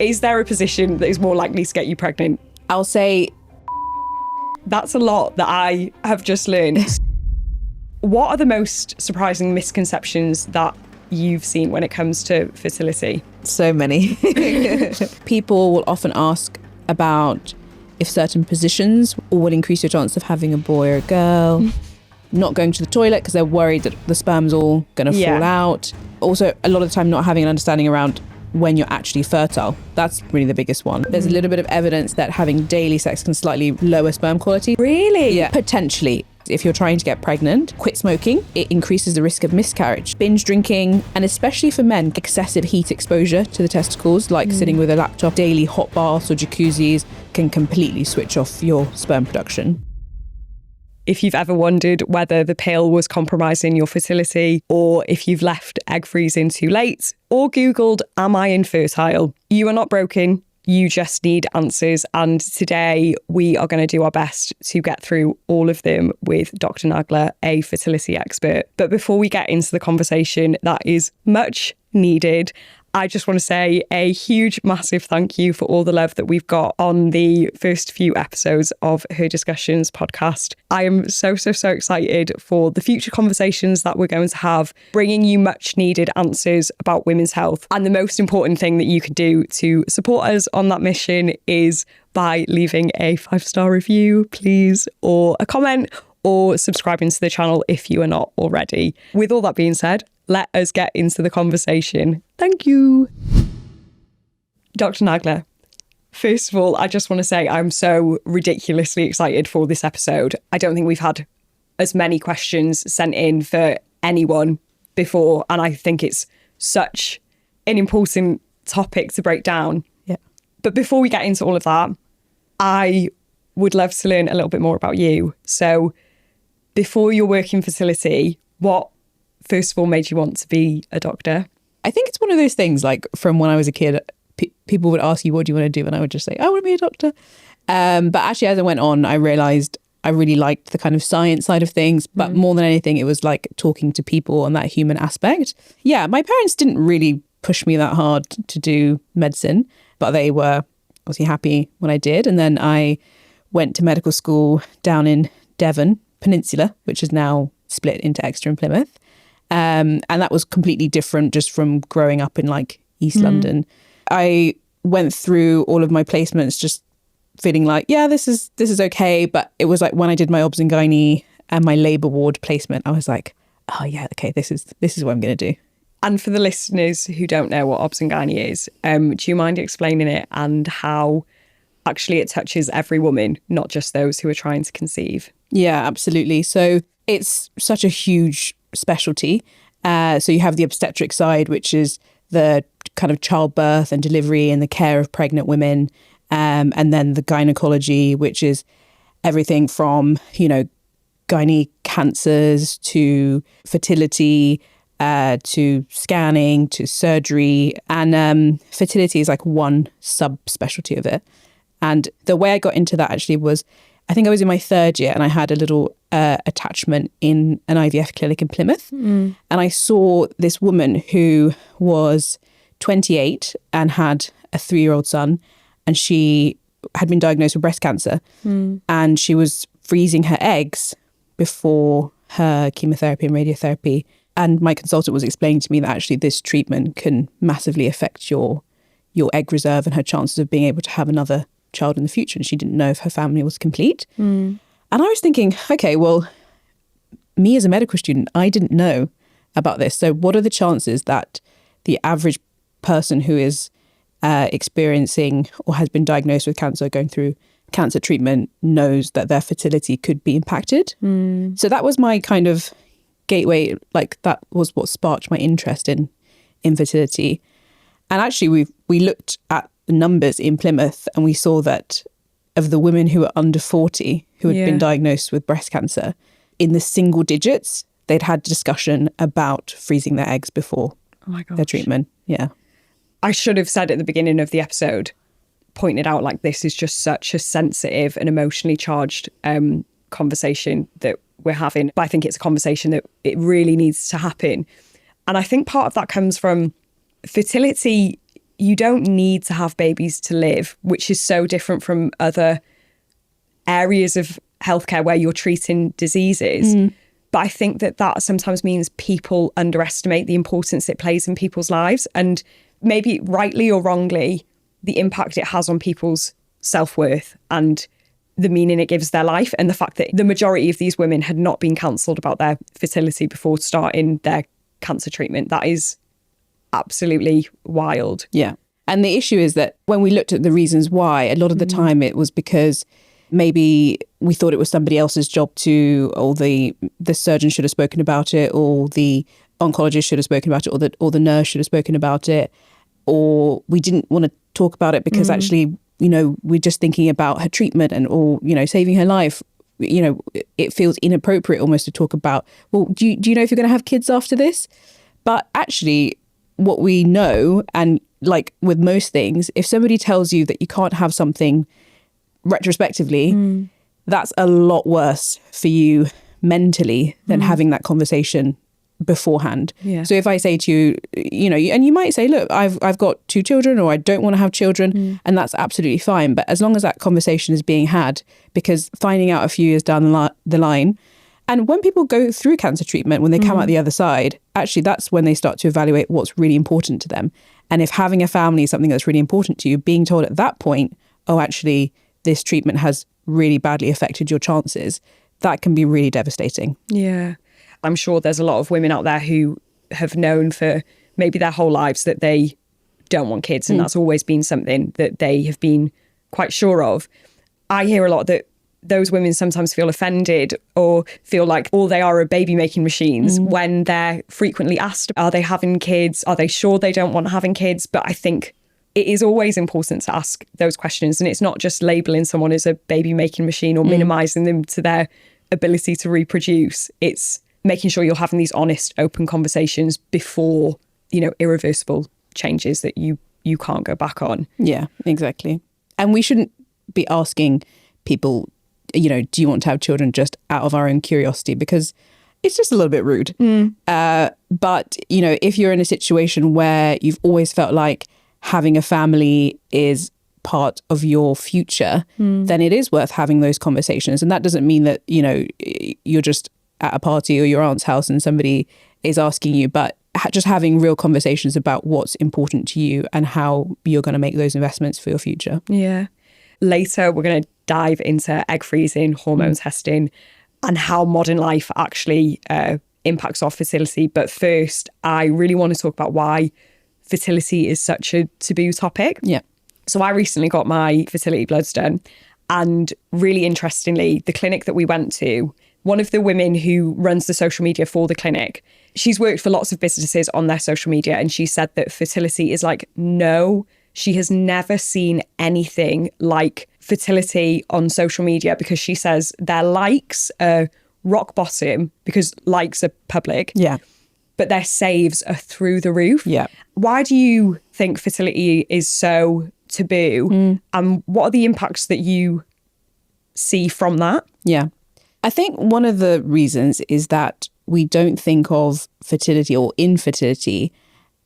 Is there a position that is more likely to get you pregnant? I'll say that's a lot that I have just learned. What are the most surprising misconceptions that you've seen when it comes to fertility? so many. People will often ask about if certain positions will increase your chance of having a boy or a girl. Not going to the toilet because they're worried that the sperm's all going to fall out. Also, a lot of the time not having an understanding around when you're actually fertile. That's really the biggest one. There's a little bit of evidence that having daily sex can slightly lower sperm quality. Really? Yeah, potentially. If you're trying to get pregnant, quit smoking. It increases the risk of miscarriage. Binge drinking, and especially for men, excessive heat exposure to the testicles, like sitting with a laptop, daily hot baths or jacuzzis, can completely switch off your sperm production. If you've ever wondered whether the pill was compromising your fertility, or if you've left egg freezing too late, or Googled, am I infertile? You are not broken. You just need answers. And today we are going to do our best to get through all of them with Dr. Nagla, a fertility expert. But before we get into the conversation that is much needed, I just want to say a huge, massive thank you for all the love that we've got on the first few episodes of Her Discussions podcast. I am so excited for the future conversations that we're going to have, bringing you much needed answers about women's health. And the most important thing that you can do to support us on that mission is by leaving a 5-star review, please, or a comment, or subscribing to the channel if you are not already. With all that being said, let us get into the conversation. Thank you. Dr. Nagla, first of all, I just want to say I'm so ridiculously excited for this episode. I don't think we've had as many questions sent in for anyone before, and I think it's such an important topic to break down. Yeah. But before we get into all of that, I would love to learn a little bit more about you. So before your work in fertility, what first of all made you want to be a doctor? I think it's one of those things, like from when I was a kid, people would ask you, what do you want to do? And I would just say, I want to be a doctor. But actually, as I went on, I realised I really liked the kind of science side of things. But more than anything, it was like talking to people and that human aspect. Yeah, my parents didn't really push me that hard to do medicine, but they were obviously happy when I did. And then I went to medical school down in Devon Peninsula, which is now split into Exeter and Plymouth. And that was completely different just from growing up in like East London. I went through all of my placements just feeling like, yeah, this is okay. But it was like when I did my obs and gynae and my labour ward placement, I was like, oh yeah, okay, this is what I'm going to do. And for the listeners who don't know what obs and gynae is, do you mind explaining it and how actually it touches every woman, not just those who are trying to conceive? Yeah, absolutely. So it's such a huge specialty. So you have the obstetric side, which is the kind of childbirth and delivery and the care of pregnant women. And then the gynecology, which is everything from, gynae cancers to fertility, to scanning, to surgery. And fertility is like one subspecialty of it. And the way I got into that actually was, I think I was in my third year and I had a little attachment in an IVF clinic in Plymouth. And I saw this woman who was 28 and had a 3-year-old son, and she had been diagnosed with breast cancer. And she was freezing her eggs before her chemotherapy and radiotherapy. And my consultant was explaining to me that actually this treatment can massively affect your egg reserve and her chances of being able to have another child in the future. And she didn't know if her family was complete. And I was thinking, okay, well, me as a medical student, I didn't know about this. So what are the chances that the average person who is experiencing or has been diagnosed with cancer, going through cancer treatment, knows that their fertility could be impacted? So that was my kind of gateway. Like that was what sparked my interest in infertility. And actually we looked at the numbers in Plymouth and we saw that of the women who were under 40 who had been diagnosed with breast cancer, in the single digits, they'd had discussion about freezing their eggs before their treatment. Yeah. I should have said at the beginning of the episode, pointed out like this is just such a sensitive and emotionally charged conversation that we're having. But I think it's a conversation that it really needs to happen. And I think part of that comes from fertility. you don't need to have babies to live, which is so different from other areas of healthcare where you're treating diseases. But I think that sometimes means people underestimate the importance it plays in people's lives, and maybe rightly or wrongly, the impact it has on people's self-worth and the meaning it gives their life, and the fact that the majority of these women had not been counselled about their fertility before starting their cancer treatment. That is absolutely wild. Yeah. And the issue is that when we looked at the reasons why, a lot of the time it was because maybe we thought it was somebody else's job to, or the surgeon should have spoken about it, or the oncologist should have spoken about it, or the nurse should have spoken about it, or we didn't want to talk about it because actually, you know, we're just thinking about her treatment and, or, you know, saving her life. You know, it feels inappropriate almost to talk about, well, do you know if you're going to have kids after this? But actually, what we know, and like with most things, if somebody tells you that you can't have something retrospectively, that's a lot worse for you mentally than having that conversation beforehand. Yeah. So if I say to you, you know, and you might say, look, I've got 2 children, or I don't want to have children, and that's absolutely fine. But as long as that conversation is being had, because finding out a few years down the line, and when people go through cancer treatment, when they come out the other side, actually that's when they start to evaluate what's really important to them. And if having a family is something that's really important to you, being told at that point, oh, actually, this treatment has really badly affected your chances, that can be really devastating. Yeah. I'm sure there's a lot of women out there who have known for maybe their whole lives that they don't want kids, and that's always been something that they have been quite sure of. I hear a lot that those women sometimes feel offended or feel like all they are baby making machines when they're frequently asked, are they having kids? Are they sure they don't want having kids? But I think it is always important to ask those questions. And it's not just labeling someone as a baby making machine or minimizing them to their ability to reproduce. It's making sure you're having these honest, open conversations before, you know, irreversible changes that you can't go back on. Yeah, exactly. And we shouldn't be asking people, you know, do you want to have children just out of our own curiosity? Because it's just a little bit rude. But, you know, if you're in a situation where you've always felt like having a family is part of your future, then it is worth having those conversations. And that doesn't mean that, you know, you're just at a party or your aunt's house and somebody is asking you, but just having real conversations about what's important to you and how you're going to make those investments for your future. Yeah. Later, we're going to dive into egg freezing, hormone testing, and how modern life actually impacts our fertility. But first, I really want to talk about why fertility is such a taboo topic. Yeah. So I recently got my fertility bloods done. And really interestingly, the clinic that we went to, one of the women who runs the social media for the clinic, she's worked for lots of businesses on their social media. And she said that fertility is like, no, she has never seen anything like fertility on social media, because she says their likes are rock bottom because likes are public. Yeah. But their saves are through the roof. Yeah. Why do you think fertility is so taboo? And what are the impacts that you see from that? Yeah. I think one of the reasons is that we don't think of fertility or infertility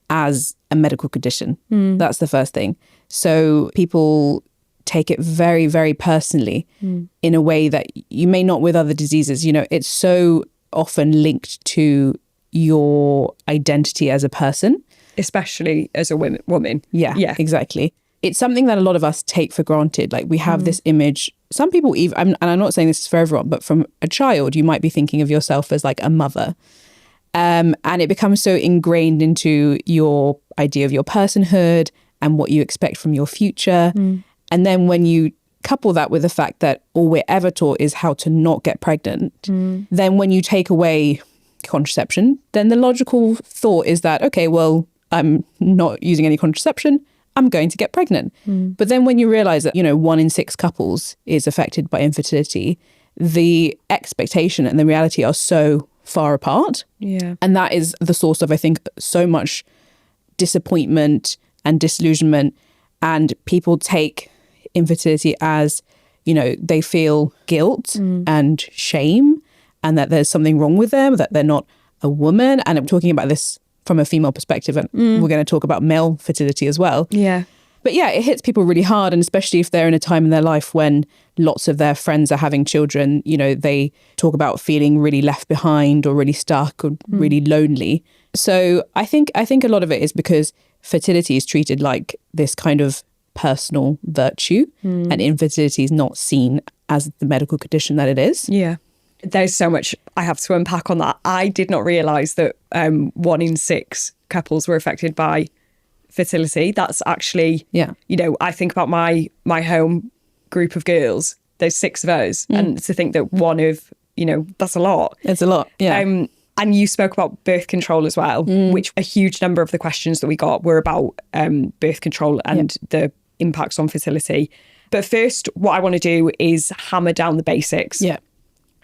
as a medical condition. That's the first thing. So people take it very, very personally in a way that you may not with other diseases. You know, it's so often linked to your identity as a person. Especially as a woman. Yeah, exactly. It's something that a lot of us take for granted. Like we have this image, some people even, and I'm not saying this is for everyone, but from a child, you might be thinking of yourself as like a mother. And it becomes so ingrained into your idea of your personhood and what you expect from your future. And then when you couple that with the fact that all we're ever taught is how to not get pregnant, then when you take away contraception, then the logical thought is that, okay, well, I'm not using any contraception, I'm going to get pregnant. But then when you realize that, you know, 1 in 6 couples is affected by infertility, the expectation and the reality are so far apart. Yeah. And that is the source of, I think, so much disappointment and disillusionment. And people take infertility as, you know, they feel guilt and shame and that there's something wrong with them, that they're not a woman. And I'm talking about this from a female perspective. And we're going to talk about male fertility as well. Yeah. But yeah, it hits people really hard. And especially if they're in a time in their life when lots of their friends are having children, you know, they talk about feeling really left behind or really stuck or really lonely. So I think a lot of it is because fertility is treated like this kind of personal virtue and infertility is not seen as the medical condition that it is. Yeah. There's so much I have to unpack on that. I did not realise that 1 in 6 couples were affected by fertility. That's actually, you know, I think about my home group of girls, there's 6 of us, and to think that one of, you know, that's a lot. It's a lot, yeah. And you spoke about birth control as well, which a huge number of the questions that we got were about birth control and the impacts on fertility. But first, what I want to do is hammer down the basics. Yeah.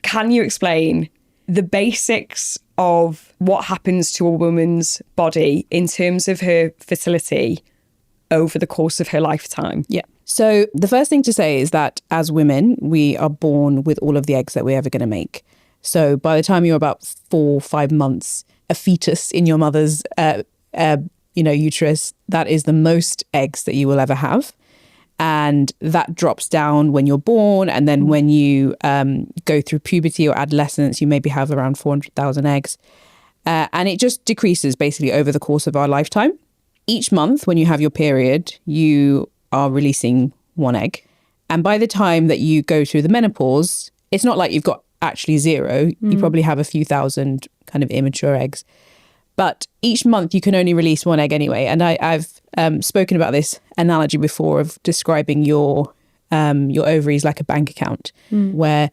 Can you explain the basics of what happens to a woman's body in terms of her fertility over the course of her lifetime? Yeah. So the first thing to say is that as women, we are born with all of the eggs that we're ever going to make. So by the time you're about 4 or 5 months, a fetus in your mother's uterus, that is the most eggs that you will ever have. And that drops down when you're born. And then when you go through puberty or adolescence, you maybe have around 400,000 eggs. And it just decreases basically over the course of our lifetime. Each month when you have your period, you are releasing 1 egg. And by the time that you go through the menopause, it's not like you've got actually 0. You probably have a few thousand kind of immature eggs. But each month you can only release 1 egg anyway. And I've spoken about this analogy before of describing your ovaries like a bank account where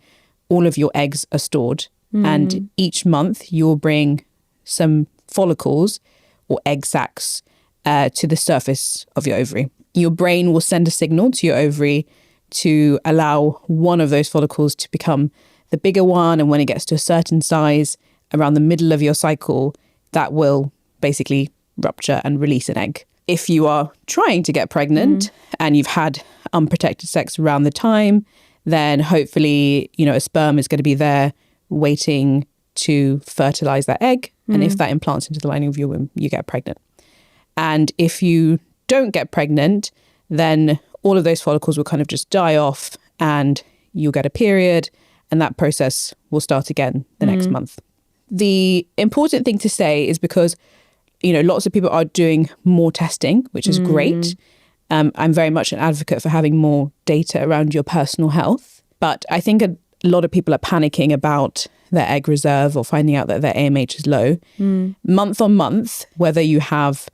all of your eggs are stored. And each month you'll bring some follicles or egg sacs to the surface of your ovary. Your brain will send a signal to your ovary to allow one of those follicles to become the bigger one. And when it gets to a certain size around the middle of your cycle, that will basically rupture and release an egg. If you are trying to get pregnant and you've had unprotected sex around the time, then hopefully, you know, a sperm is going to be there waiting to fertilize that egg. And if that implants into the lining of your womb, you get pregnant. And if you don't get pregnant, then all of those follicles will kind of just die off and you'll get a period and that process will start again the next month. The important thing to say is because, you know, lots of people are doing more testing, which is great. I'm very much an advocate for having more data around your personal health. But I think a lot of people are panicking about their egg reserve or finding out that their AMH is low. Month on month, whether you have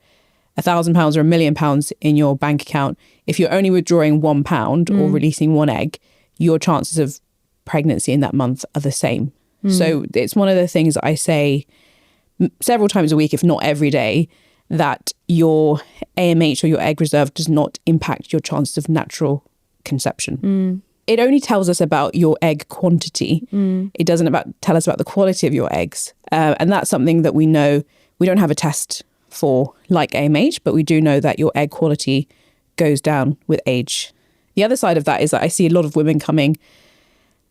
£1,000 or £1 million in your bank account, if you're only withdrawing £1 or releasing 1 egg, your chances of pregnancy in that month are the same. So it's one of the things that I say several times a week, if not every day, that your AMH or your egg reserve does not impact your chances of natural conception. It only tells us about your egg quantity. It doesn't tell us about the quality of your eggs. And that's something that we know. We don't have a test for like AMH, but we do know that your egg quality goes down with age. The other side of that is that I see a lot of women coming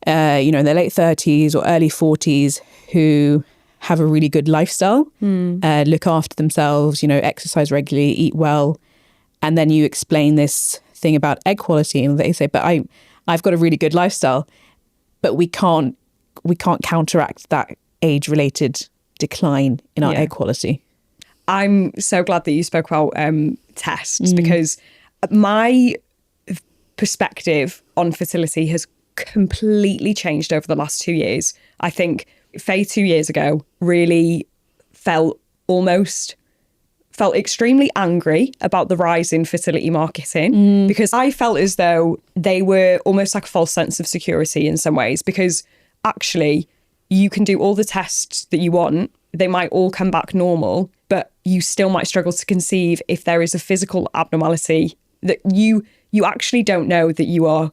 in their late 30s or early 40s who have a really good lifestyle, look after themselves, you know, exercise regularly, eat well. And then you explain this thing about egg quality and they say, but I've got a really good lifestyle, but we can't counteract that age-related decline in our egg quality. I'm so glad that you spoke about tests because my perspective on fertility has completely changed over the last 2 years. I think Faye 2 years ago really felt extremely angry about the rise in fertility marketing because I felt as though they were almost like a false sense of security in some ways, because actually you can do all the tests that you want. They might all come back normal, but you still might struggle to conceive if there is a physical abnormality that you actually don't know that you are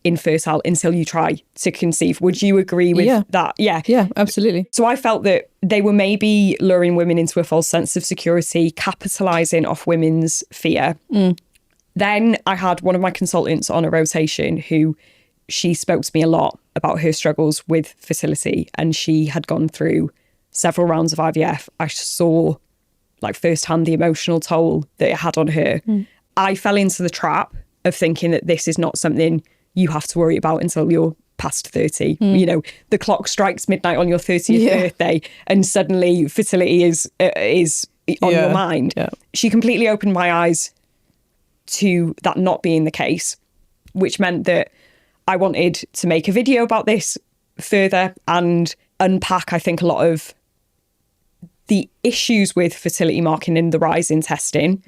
infertile until you try to conceive. Would you agree with that? Yeah, absolutely. So I felt that they were maybe luring women into a false sense of security, capitalising off women's fear. Then I had one of my consultants on a rotation who she spoke to me a lot about her struggles with fertility, and she had gone through several rounds of IVF. I saw like firsthand the emotional toll that it had on her. I fell into the trap of thinking that this is not something you have to worry about until you're past 30. You know, the clock strikes midnight on your 30th birthday and suddenly fertility is on your mind. She completely opened my eyes to that not being the case, which meant that I wanted to make a video about this further and unpack, I think, a lot of the issues with fertility marking and the rise in testing.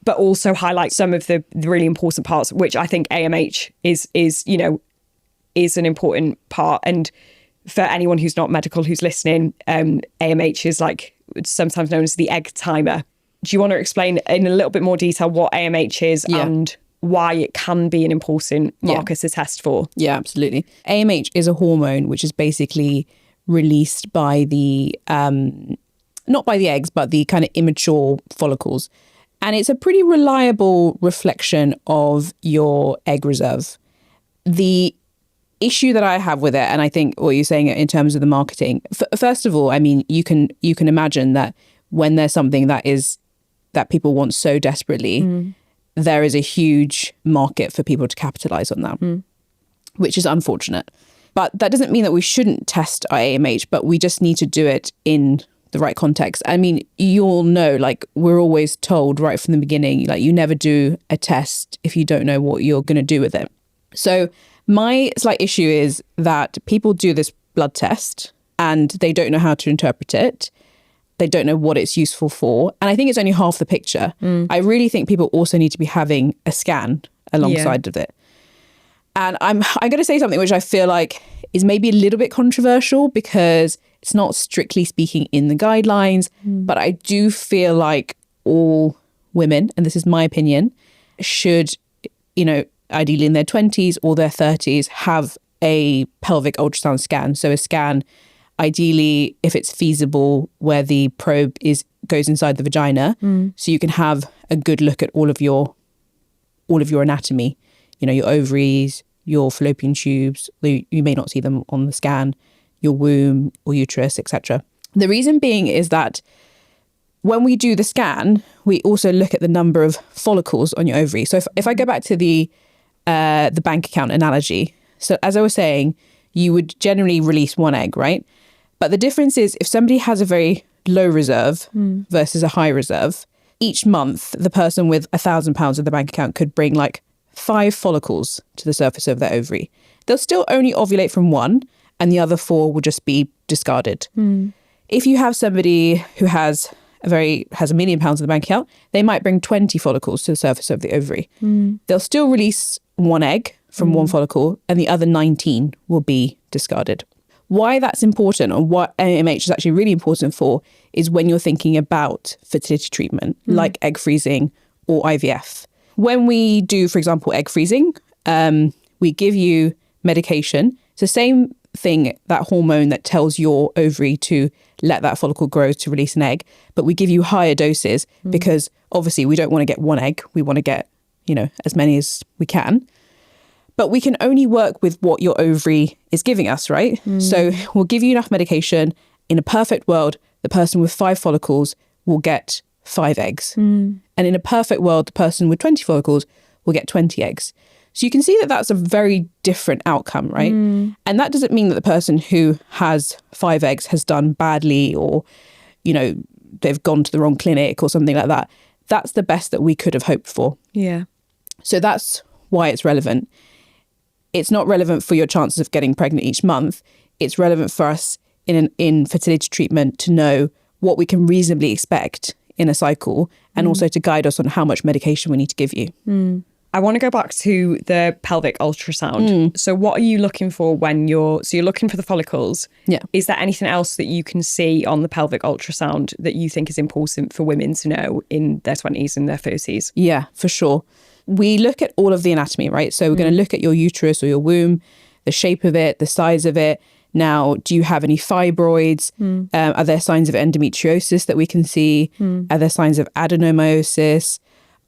But also highlight some of the really important parts, which I think AMH is an important part. And for anyone who's not medical, who's listening, AMH is like sometimes known as the egg timer. Do you want to explain in a little bit more detail what AMH is and why it can be an important marker to test for? Yeah, absolutely. AMH is a hormone which is basically released by the, not by the eggs, but the kind of immature follicles. And it's a pretty reliable reflection of your egg reserve. The issue that I have with it, and I think what you're saying in terms of the marketing, first of all, I mean, you can imagine that when there's something that people want so desperately, there is a huge market for people to capitalize on that, which is unfortunate. But that doesn't mean that we shouldn't test our AMH, but we just need to do it in the right context. I mean, you all know, like, we're always told right from the beginning, like, you never do a test if you don't know what you're going to do with it. So my slight issue is that people do this blood test and they don't know how to interpret it. They don't know what it's useful for. And I think it's only half the picture. I really think people also need to be having a scan alongside of it. And I'm going to say something which I feel like is maybe a little bit controversial because it's not strictly speaking in the guidelines, but I do feel like all women, and this is my opinion, should, ideally in their 20s or their 30s, have a pelvic ultrasound scan. So a scan, ideally, if it's feasible, where the probe goes inside the vagina, so you can have a good look at all of your anatomy. Your ovaries, your fallopian tubes, you may not see them on the scan, your womb or uterus, etc. The reason being is that when we do the scan, we also look at the number of follicles on your ovary. So if I go back to the bank account analogy, so as I was saying, you would generally release one egg, right? But the difference is if somebody has a very low reserve versus a high reserve, each month the person with £1,000 in the bank account could bring like 5 follicles to the surface of their ovary. They'll still only ovulate from one, and the other 4 will just be discarded. If you have somebody who has £1 million in the bank account, they might bring 20 follicles to the surface of the ovary. They'll still release one egg from one follicle, and the other 19 will be discarded. Why that's important, and what AMH is actually really important for, is when you're thinking about fertility treatment, like egg freezing or IVF. When we do, for example, egg freezing, we give you medication. It's the same thing, that hormone that tells your ovary to let that follicle grow to release an egg, but we give you higher doses because obviously we don't want to get one egg. We want to get, as many as we can. But we can only work with what your ovary is giving us, right? So we'll give you enough medication. In a perfect world, the person with 5 follicles will get 5 eggs. And in a perfect world, the person with 20 follicles will get 20 eggs. So you can see that that's a very different outcome, right? And that doesn't mean that the person who has 5 eggs has done badly or, they've gone to the wrong clinic or something like that. That's the best that we could have hoped for. So that's why it's relevant. It's not relevant for your chances of getting pregnant each month. It's relevant for us in fertility treatment to know what we can reasonably expect in a cycle, and also to guide us on how much medication we need to give you. I want to go back to the pelvic ultrasound. So what are you looking for when you're looking for the follicles? Is there anything else that you can see on the pelvic ultrasound that you think is important for women to know in their 20s and their 30s? Yeah, for sure. We look at all of the anatomy, right? So we're going to look at your uterus or your womb, the shape of it, the size of it. Now, do you have any fibroids? Are there signs of endometriosis that we can see? Are there signs of adenomyosis?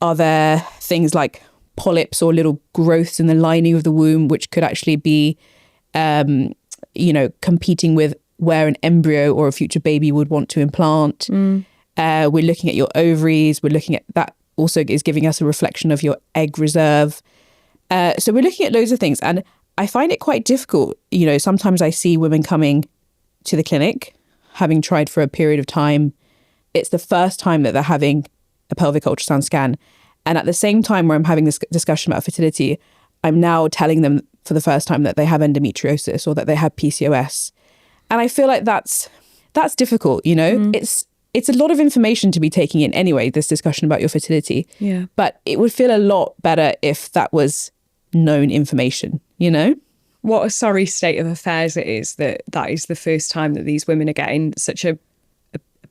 Are there things like polyps or little growths in the lining of the womb, which could actually be, competing with where an embryo or a future baby would want to implant? We're looking at your ovaries. We're looking at that also is giving us a reflection of your egg reserve. So we're looking at loads of things. And I find it quite difficult. You know, sometimes I see women coming to the clinic, having tried for a period of time. It's the first time that they're having a pelvic ultrasound scan. And at the same time where I'm having this discussion about fertility, I'm now telling them for the first time that they have endometriosis or that they have PCOS. And I feel like that's difficult, you know? It's a lot of information to be taking in anyway, this discussion about your fertility. Yeah. But it would feel a lot better if that was known information, you know? What a sorry state of affairs it is that is the first time that these women are getting such a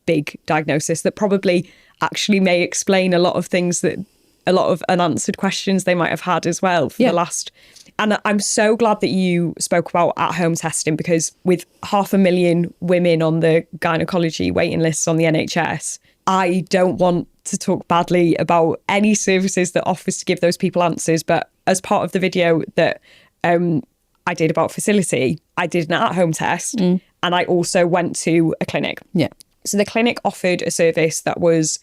big diagnosis that probably actually may explain a lot of things, that a lot of unanswered questions they might have had as well for the last. And I'm so glad that you spoke about at-home testing, because with 500,000 women on the gynecology waiting lists on the NHS, I don't want to talk badly about any services that offers to give those people answers. But as part of the video that I did about Fertility, I did an at-home test and I also went to a clinic. Yeah. So the clinic offered a service that was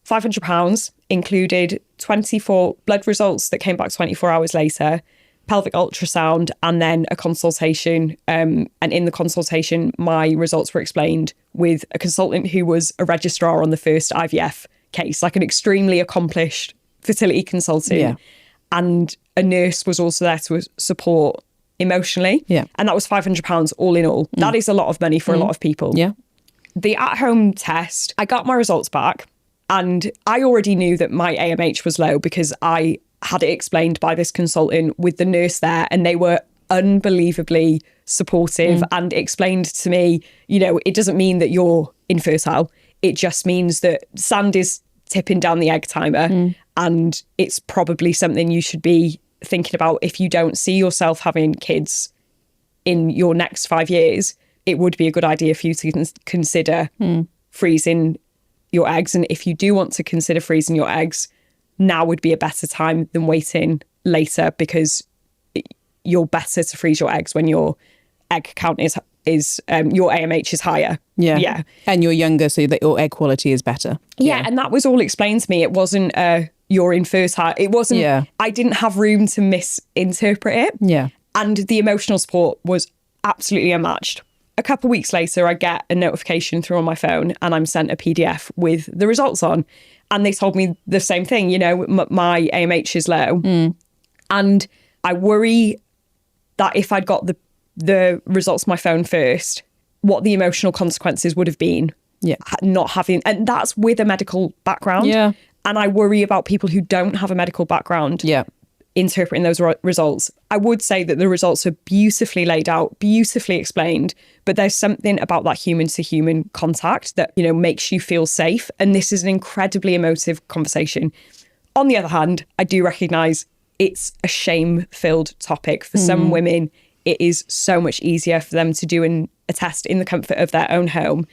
£500, included 24 blood results that came back 24 hours later, pelvic ultrasound, and then a consultation. And in the consultation, my results were explained with a consultant who was a registrar on the first IVF case, like an extremely accomplished fertility consultant. Yeah. And a nurse was also there to support emotionally. Yeah. And that was £500 all in all. That is a lot of money for a lot of people. Yeah. The at-home test, I got my results back and I already knew that my AMH was low because I had it explained by this consultant with the nurse there, and they were unbelievably supportive and explained to me, you know, it doesn't mean that you're infertile. It just means that sand is tipping down the egg timer and it's probably something you should be thinking about if you don't see yourself having kids in your next 5 years. It would be a good idea for you to consider freezing your eggs. And if you do want to consider freezing your eggs, now would be a better time than waiting later, because you're better to freeze your eggs when your egg count is your AMH is higher. Yeah. And you're younger, so that your egg quality is better. Yeah. And that was all explained to me. It wasn't you're infertile. It wasn't, I didn't have room to misinterpret it. Yeah. And the emotional support was absolutely unmatched. A couple of weeks later, I get a notification through on my phone and I'm sent a PDF with the results on. And they told me the same thing, you know, my AMH is low. And I worry that if I'd got the results on my phone first, what the emotional consequences would have been. Yeah. Not having, and that's with a medical background. Yeah. And I worry about people who don't have a medical background. Yeah. Interpreting those results. I would say that the results are beautifully laid out, beautifully explained, but there's something about that human to human contact that, you know, makes you feel safe. And this is an incredibly emotive conversation. On the other hand, I do recognise it's a shame-filled topic. For some women, it is so much easier for them to do a test in the comfort of their own home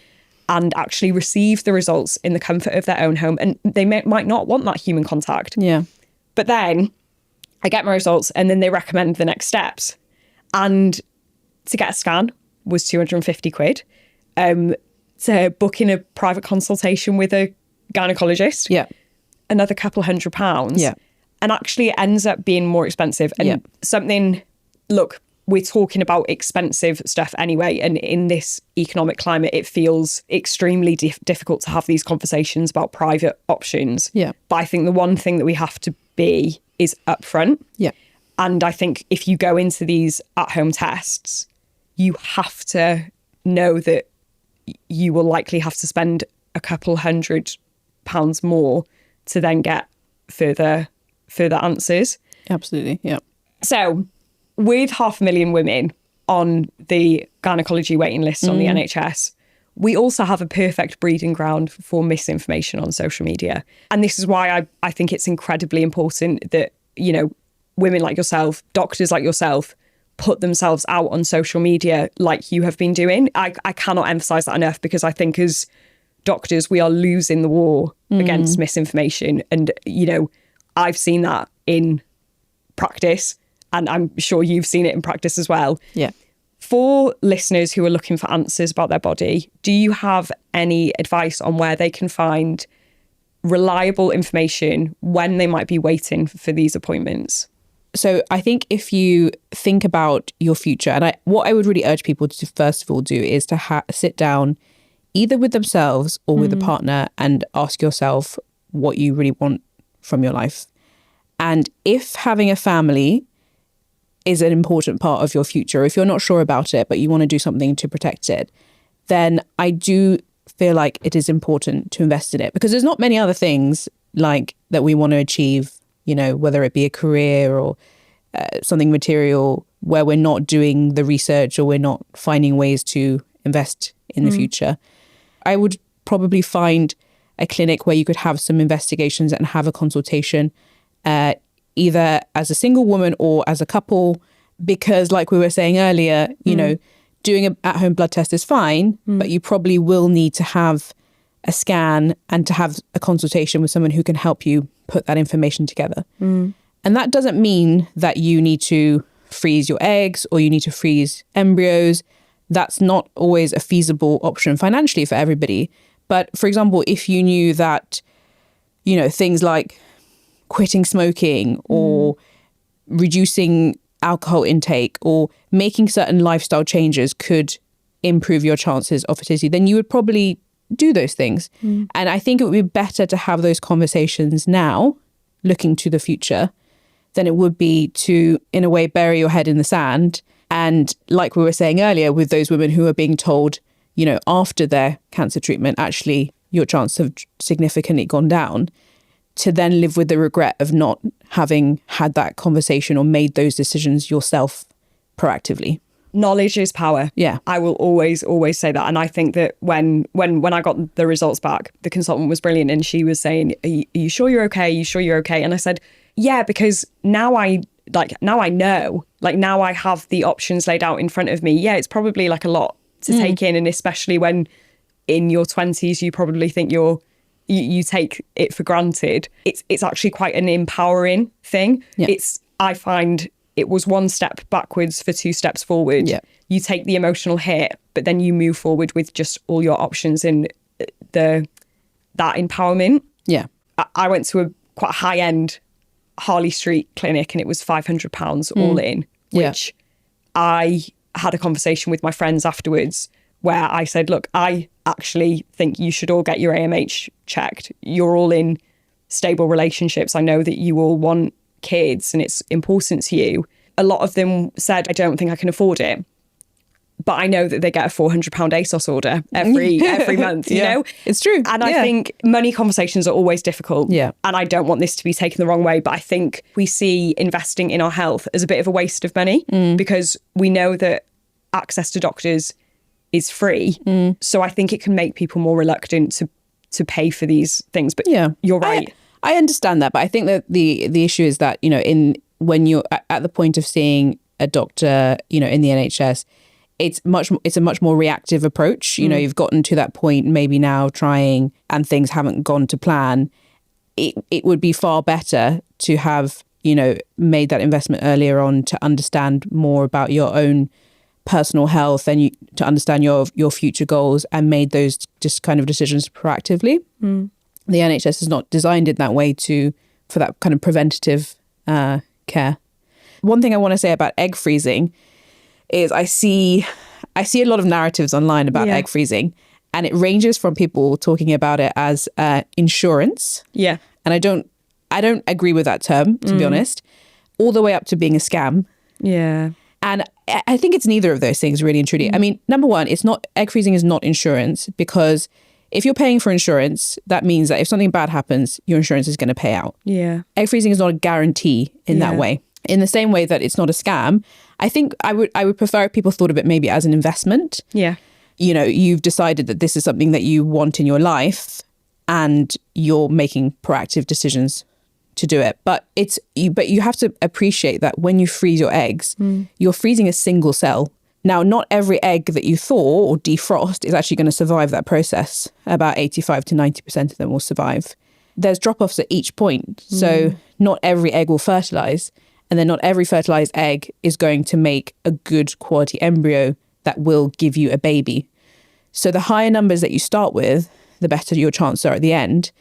and actually receive the results in the comfort of their own home. And they might not want that human contact. Yeah. But then I get my results and then they recommend the next steps. And to get a scan was 250 quid. To book in a private consultation with a gynecologist, another couple £100. Yeah. And actually it ends up being more expensive. And look, we're talking about expensive stuff anyway. And in this economic climate, it feels extremely difficult to have these conversations about private options. Yeah. But I think the one thing that we have to be is upfront. Yeah. And I think if you go into these at-home tests, you have to know that you will likely have to spend a couple £100 more to then get further answers. Absolutely. Yeah. So with 500,000 women on the gynecology waiting list on the NHS, we also have a perfect breeding ground for misinformation on social media. And this is why I think it's incredibly important that, you know, women like yourself, doctors like yourself, put themselves out on social media like you have been doing. I cannot emphasize that enough, because I think as doctors, we are losing the war against misinformation. And, you know, I've seen that in practice, and I'm sure you've seen it in practice as well. Yeah. For listeners who are looking for answers about their body, do you have any advice on where they can find reliable information when they might be waiting for these appointments? So I think if you think about your future, and what I would really urge people to first of all do is to sit down either with themselves or with a partner and ask yourself what you really want from your life. And if having a family is an important part of your future, if you're not sure about it, but you want to do something to protect it, then I do feel like it is important to invest in it, because there's not many other things like that we want to achieve, you know, whether it be a career or something material, where we're not doing the research or we're not finding ways to invest in the future. I would probably find a clinic where you could have some investigations and have a consultation, either as a single woman or as a couple, because like we were saying earlier, you know, doing an at-home blood test is fine, but you probably will need to have a scan and to have a consultation with someone who can help you put that information together. And that doesn't mean that you need to freeze your eggs or you need to freeze embryos. That's not always a feasible option financially for everybody. But for example, if you knew that, you know, things like quitting smoking or reducing alcohol intake or making certain lifestyle changes could improve your chances of fertility, then you would probably do those things. And I think it would be better to have those conversations now, looking to the future, than it would be to, in a way, bury your head in the sand. And like we were saying earlier, with those women who are being told, you know, after their cancer treatment, actually, your chances have significantly gone down, to then live with the regret of not having had that conversation or made those decisions yourself proactively. Knowledge is power. Yeah. I will always say that. And I think that when I got the results back, the consultant was brilliant, and she was saying, are you sure you're okay? Are you sure you're okay? And I said, yeah, because now I know, like now I have the options laid out in front of me. Yeah, it's probably like a lot to take in. And especially when in your 20s, you probably think you take it for granted. It's actually quite an empowering thing. Yeah. I find it was one step backwards for two steps forward. Yeah. You take the emotional hit, but then you move forward with just all your options and that empowerment. Yeah. I went to a quite high-end Harley Street clinic, and it was £500 all in, which I had a conversation with my friends afterwards where I said, look, I actually think you should all get your AMH checked. You're all in stable relationships. I know that you all want kids and it's important to you. A lot of them said, I don't think I can afford it. But I know that they get a £400 ASOS order every month, you know? It's true. And I think money conversations are always difficult. Yeah. And I don't want this to be taken the wrong way, but I think we see investing in our health as a bit of a waste of money because we know that access to doctors is free. So I think it can make people more reluctant to pay for these things. But you're right. I understand that, but I think that the issue is that, you know, when you're at the point of seeing a doctor, you know, in the NHS, it's a much more reactive approach. You know, you've gotten to that point maybe now trying and things haven't gone to plan. It would be far better to have, you know, made that investment earlier on to understand more about your own personal health and to understand your future goals and made those just kind of decisions proactively. The NHS is not designed in that way for that kind of preventative care. One thing I want to say about egg freezing is I see a lot of narratives online about egg freezing, and it ranges from people talking about it as insurance. Yeah. And I don't agree with that term, to be honest, all the way up to being a scam. Yeah. And I think it's neither of those things, really and truly. I mean, number one, egg freezing is not insurance, because if you're paying for insurance, that means that if something bad happens, your insurance is going to pay out. Yeah. Egg freezing is not a guarantee in that way. In the same way that it's not a scam, I think I would prefer if people thought of it maybe as an investment. Yeah. You know, you've decided that this is something that you want in your life and you're making proactive decisions to do it. But you have to appreciate that when you freeze your eggs, you're freezing a single cell. Now, not every egg that you thaw or defrost is actually going to survive that process. About 85 to 90% of them will survive. There's drop-offs at each point. So not every egg will fertilize. And then not every fertilized egg is going to make a good quality embryo that will give you a baby. So the higher numbers that you start with, the better your chances are at the end.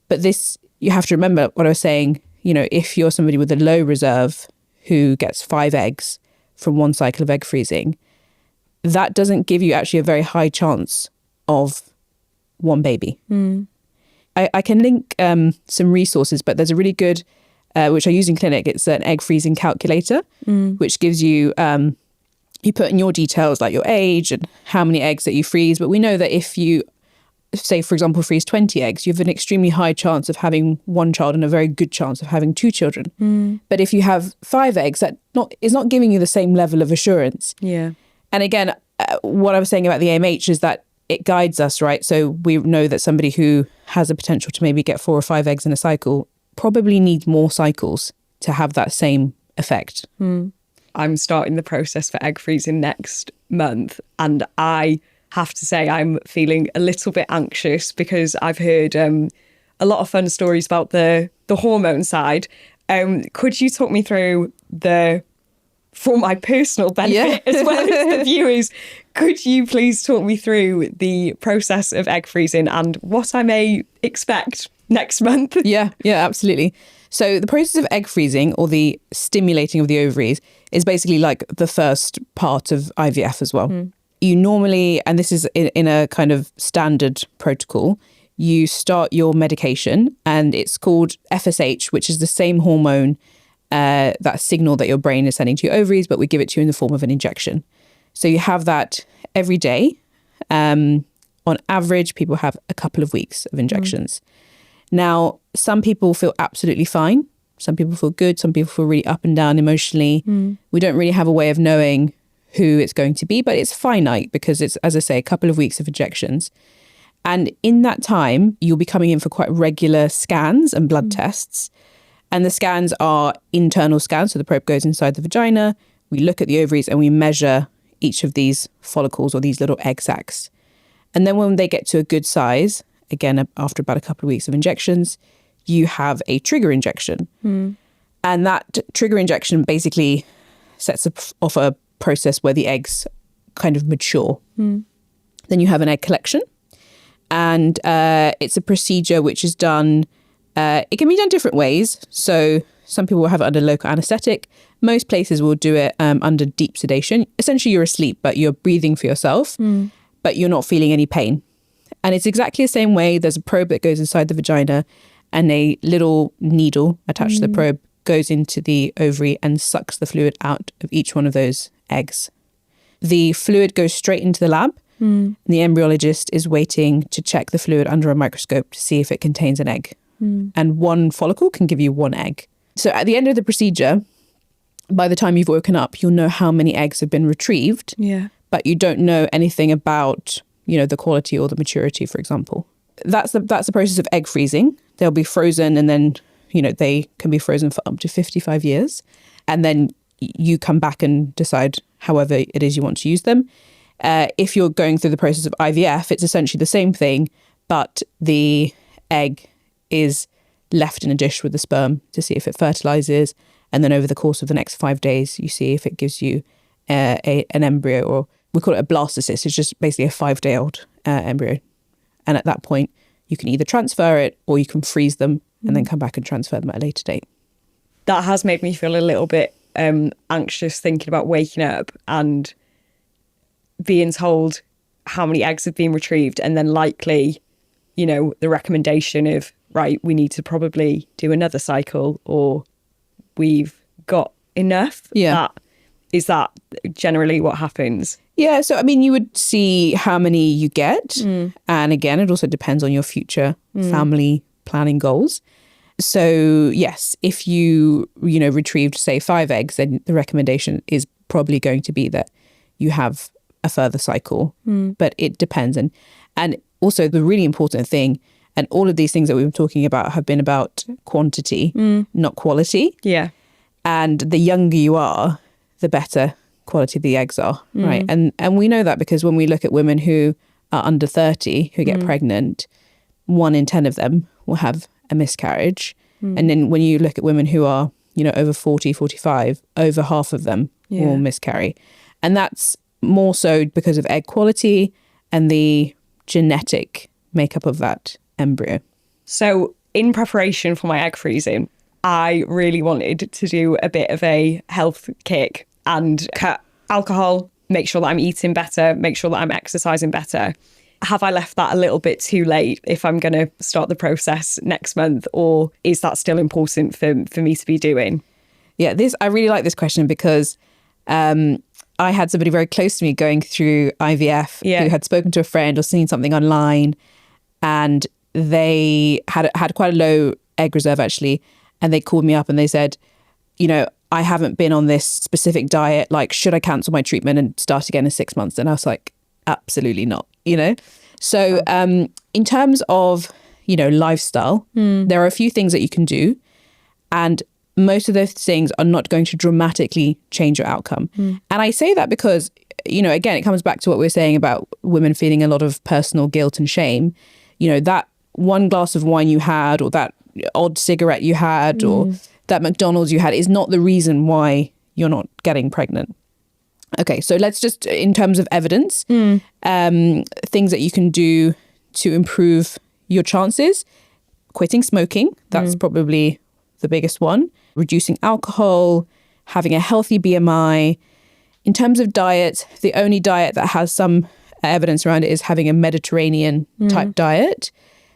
But this, you have to remember what I was saying, if you're somebody with a low reserve who gets 5 eggs from one cycle of egg freezing, that doesn't give you actually a very high chance of one baby. I can link some resources, but there's a really good, which I use in clinic. It's an egg freezing calculator, which gives you, you put in your details like your age and how many eggs that you freeze. But we know that if you, say, for example, freeze 20 eggs, you have an extremely high chance of having one child and a very good chance of having 2 children. But if you have 5 eggs, that is not giving you the same level of assurance. Yeah. And again, what I was saying about the AMH is that it guides us, right? So we know that somebody who has a potential to maybe get 4 or 5 eggs in a cycle probably needs more cycles to have that same effect. I'm starting the process for egg freezing next month, and I have to say I'm feeling a little bit anxious because I've heard a lot of fun stories about the hormone side. Could you talk me through for my personal benefit as well as the viewers, could you please talk me through the process of egg freezing and what I may expect next month? Yeah, absolutely. So the process of egg freezing, or the stimulating of the ovaries, is basically like the first part of IVF as well. You normally, and this is in a kind of standard protocol, you start your medication, and it's called FSH, which is the same hormone, that signal that your brain is sending to your ovaries, but we give it to you in the form of an injection. So you have that every day. On average, people have a couple of weeks of injections. Now, some people feel absolutely fine. Some people feel good. Some people feel really up and down emotionally. We don't really have a way of knowing who it's going to be, but it's finite because it's, as I say, a couple of weeks of injections. And in that time, you'll be coming in for quite regular scans and blood tests. And the scans are internal scans. So the probe goes inside the vagina. We look at the ovaries and we measure each of these follicles or these little egg sacs. And then when they get to a good size, again, after about a couple of weeks of injections, you have a trigger injection. And that trigger injection basically sets off a process where the eggs kind of mature. Then you have an egg collection. And it's a procedure which is done, it can be done different ways. So some people will have it under local anesthetic. Most places will do it under deep sedation. Essentially, you're asleep, but you're breathing for yourself, but you're not feeling any pain. And it's exactly the same way. There's a probe that goes inside the vagina, and a little needle attached to the probe goes into the ovary and sucks the fluid out of each one of those eggs. The fluid goes straight into the lab. And the embryologist is waiting to check the fluid under a microscope to see if it contains an egg. And one follicle can give you 1 egg. So at the end of the procedure, by the time you've woken up, you'll know how many eggs have been retrieved. But you don't know anything about, the quality or the maturity, for example. That's the process of egg freezing. They'll be frozen, and then, they can be frozen for up to 55 years. And then you come back and decide however it is you want to use them. If you're going through the process of IVF, it's essentially the same thing, but the egg is left in a dish with the sperm to see if it fertilizes. And then over the course of the next 5 days, you see if it gives you an embryo, or we call it a blastocyst. It's just basically a 5-day-old embryo. And at that point, you can either transfer it or you can freeze them and then come back and transfer them at a later date. That has made me feel a little bit anxious thinking about waking up and being told how many eggs have been retrieved, and then likely, the recommendation of, right, we need to probably do another cycle, or we've got enough. Is that generally what happens? Yeah, so you would see how many you get. And again, it also depends on your future family planning goals. So yes, if you retrieved, say, 5 eggs, then the recommendation is probably going to be that you have a further cycle. But it depends. And also the really important thing, and all of these things that we've been talking about have been about quantity, not quality. And the younger you are, the better quality the eggs are, right? And we know that because when we look at women who are under 30 who get pregnant, 1 in 10 of them will have a miscarriage. And then when you look at women who are over 40, 45, over half of them will miscarry. And that's more so because of egg quality and the genetic makeup of that embryo. So in preparation for my egg freezing, I really wanted to do a bit of a health kick and cut alcohol, make sure that I'm eating better, make sure that I'm exercising better. Have I left that a little bit too late if I'm going to start the process next month, or is that still important for me to be doing? Yeah, I really like this question because I had somebody very close to me going through IVF who had spoken to a friend or seen something online, and they had quite a low egg reserve actually, and they called me up and they said, I haven't been on this specific diet, like should I cancel my treatment and start again in 6 months? And I was like, absolutely not, So in terms of, lifestyle, there are a few things that you can do, and most of those things are not going to dramatically change your outcome. And I say that because, again, it comes back to what we were saying about women feeling a lot of personal guilt and shame. That one glass of wine you had, or that odd cigarette you had, or that McDonald's you had is not the reason why you're not getting pregnant. Okay, so let's just, in terms of evidence, things that you can do to improve your chances. Quitting smoking, that's probably the biggest one. Reducing alcohol, having a healthy BMI. In terms of diet, the only diet that has some evidence around it is having a Mediterranean type diet.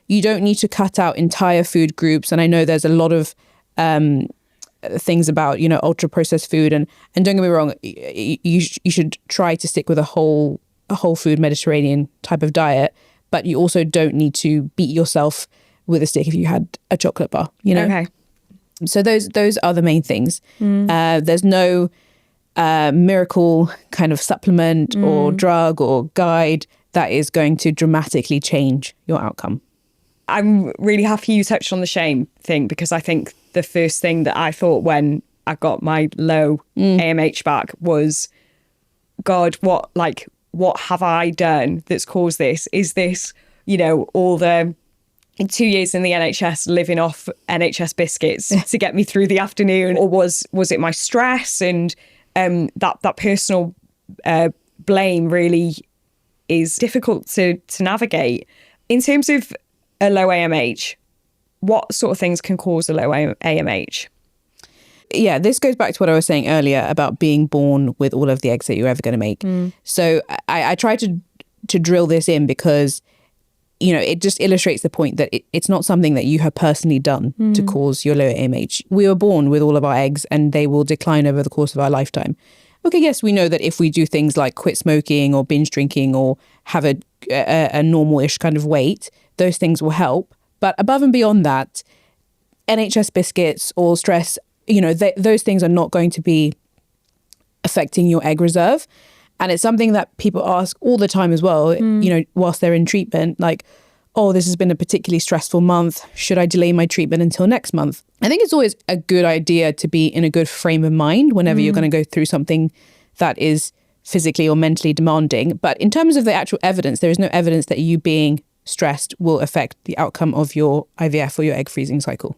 You don't need to cut out entire food groups. And I know there's a lot of things about, ultra processed food. And don't get me wrong, you should try to stick with a whole food Mediterranean type of diet. But you also don't need to beat yourself with a stick if you had a chocolate bar, Okay. So those are the main things. There's no miracle kind of supplement or drug or guide that is going to dramatically change your outcome. I'm really happy you touched on the shame thing, because I think the first thing that I thought when I got my low AMH back was, God, what have I done that's caused this? Is this, all the 2 years in the NHS living off NHS biscuits to get me through the afternoon? Or was it my stress? And that personal blame really is difficult to navigate. In terms of a low AMH, what sort of things can cause a low AMH? Yeah, this goes back to what I was saying earlier about being born with all of the eggs that you're ever going to make. So I try to drill this in because, it just illustrates the point that it's not something that you have personally done to cause your low AMH. We were born with all of our eggs and they will decline over the course of our lifetime. Okay, yes, we know that if we do things like quit smoking or binge drinking or have a normal-ish kind of weight, those things will help. But above and beyond that, NHS biscuits or stress, those things are not going to be affecting your egg reserve. And it's something that people ask all the time as well, whilst they're in treatment, like, oh, this has been a particularly stressful month. Should I delay my treatment until next month? I think it's always a good idea to be in a good frame of mind whenever you're going to go through something that is physically or mentally demanding. But in terms of the actual evidence, there is no evidence that you being stressed will affect the outcome of your IVF or your egg freezing cycle.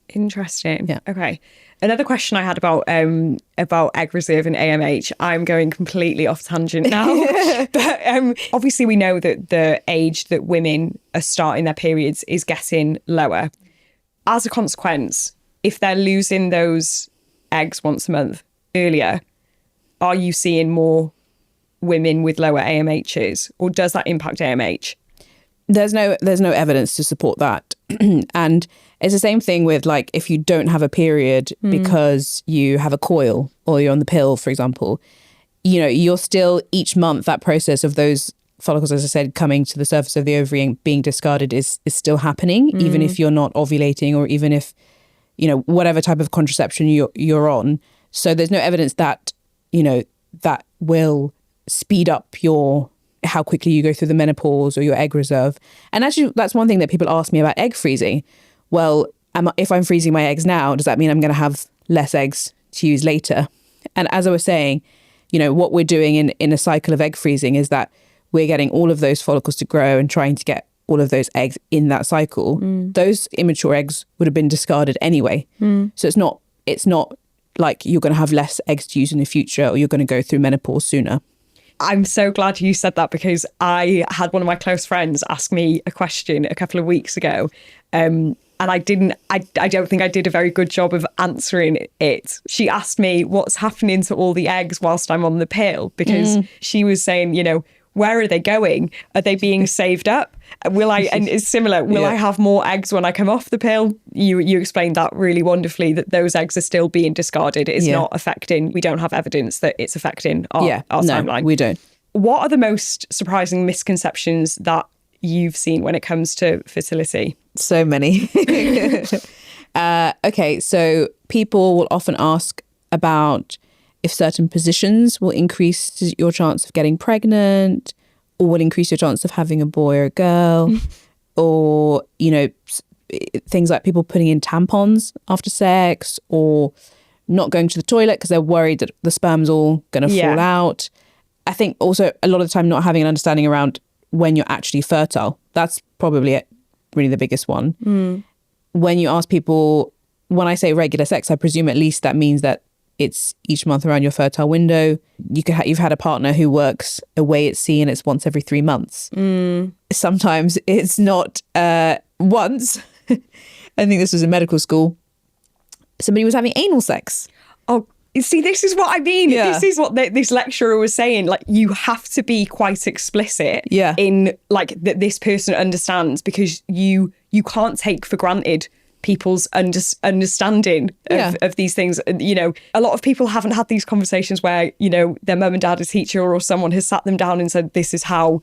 Interesting. Yeah. Okay. Another question I had about egg reserve and AMH. I'm going completely off tangent now. But obviously we know that the age that women are starting their periods is getting lower. As a consequence, if they're losing those eggs once a month earlier, are you seeing more women with lower AMHs, or does that impact AMH? There's no evidence to support that. And it's the same thing with, like, if you don't have a period because you have a coil or you're on the pill, for example, you're still each month, that process of those follicles, as I said, coming to the surface of the ovary and being discarded is still happening, even if you're not ovulating or even if, whatever type of contraception you're on. So there's no evidence that, that will speed up how quickly you go through the menopause or your egg reserve. And actually, that's one thing that people ask me about egg freezing. Well, if I'm freezing my eggs now, does that mean I'm going to have less eggs to use later? And as I was saying, what we're doing in a cycle of egg freezing is that we're getting all of those follicles to grow and trying to get all of those eggs in that cycle. Those immature eggs would have been discarded anyway. So it's not it's not like you're going to have less eggs to use in the future or you're going to go through menopause sooner. I'm so glad you said that, because I had one of my close friends ask me a question a couple of weeks ago. And I don't think I did a very good job of answering it. She asked me what's happening to all the eggs whilst I'm on the pill, because she was saying, you know, where are they going? Are they being saved up? Will I, and it's similar, will I have more eggs when I come off the pill? You explained that really wonderfully, that those eggs are still being discarded. It's not affecting, we don't have evidence that it's affecting our timeline. We don't. What are the most surprising misconceptions that you've seen when it comes to fertility? So many. Okay, so people will often ask about if certain positions will increase your chance of getting pregnant, or will increase your chance of having a boy or a girl, or, you know, things like people putting in tampons after sex, or not going to the toilet because they're worried that the sperm's all going to fall out. I think also a lot of the time not having an understanding around when you're actually fertile. That's probably really the biggest one. When you ask people, when I say regular sex, I presume at least that means that it's each month around your fertile window. You've had a partner who works away at sea and it's once every 3 months. Sometimes it's not once. I think this was in medical school. Somebody was having anal sex. Oh, see, this is what I mean. This is what this lecturer was saying. Like, you have to be quite explicit in, like, that this person understands, because you can't take for granted people's understanding of these things. You know, a lot of people haven't had these conversations where, you know, their mum and dad, a teacher, or someone has sat them down and said, this is how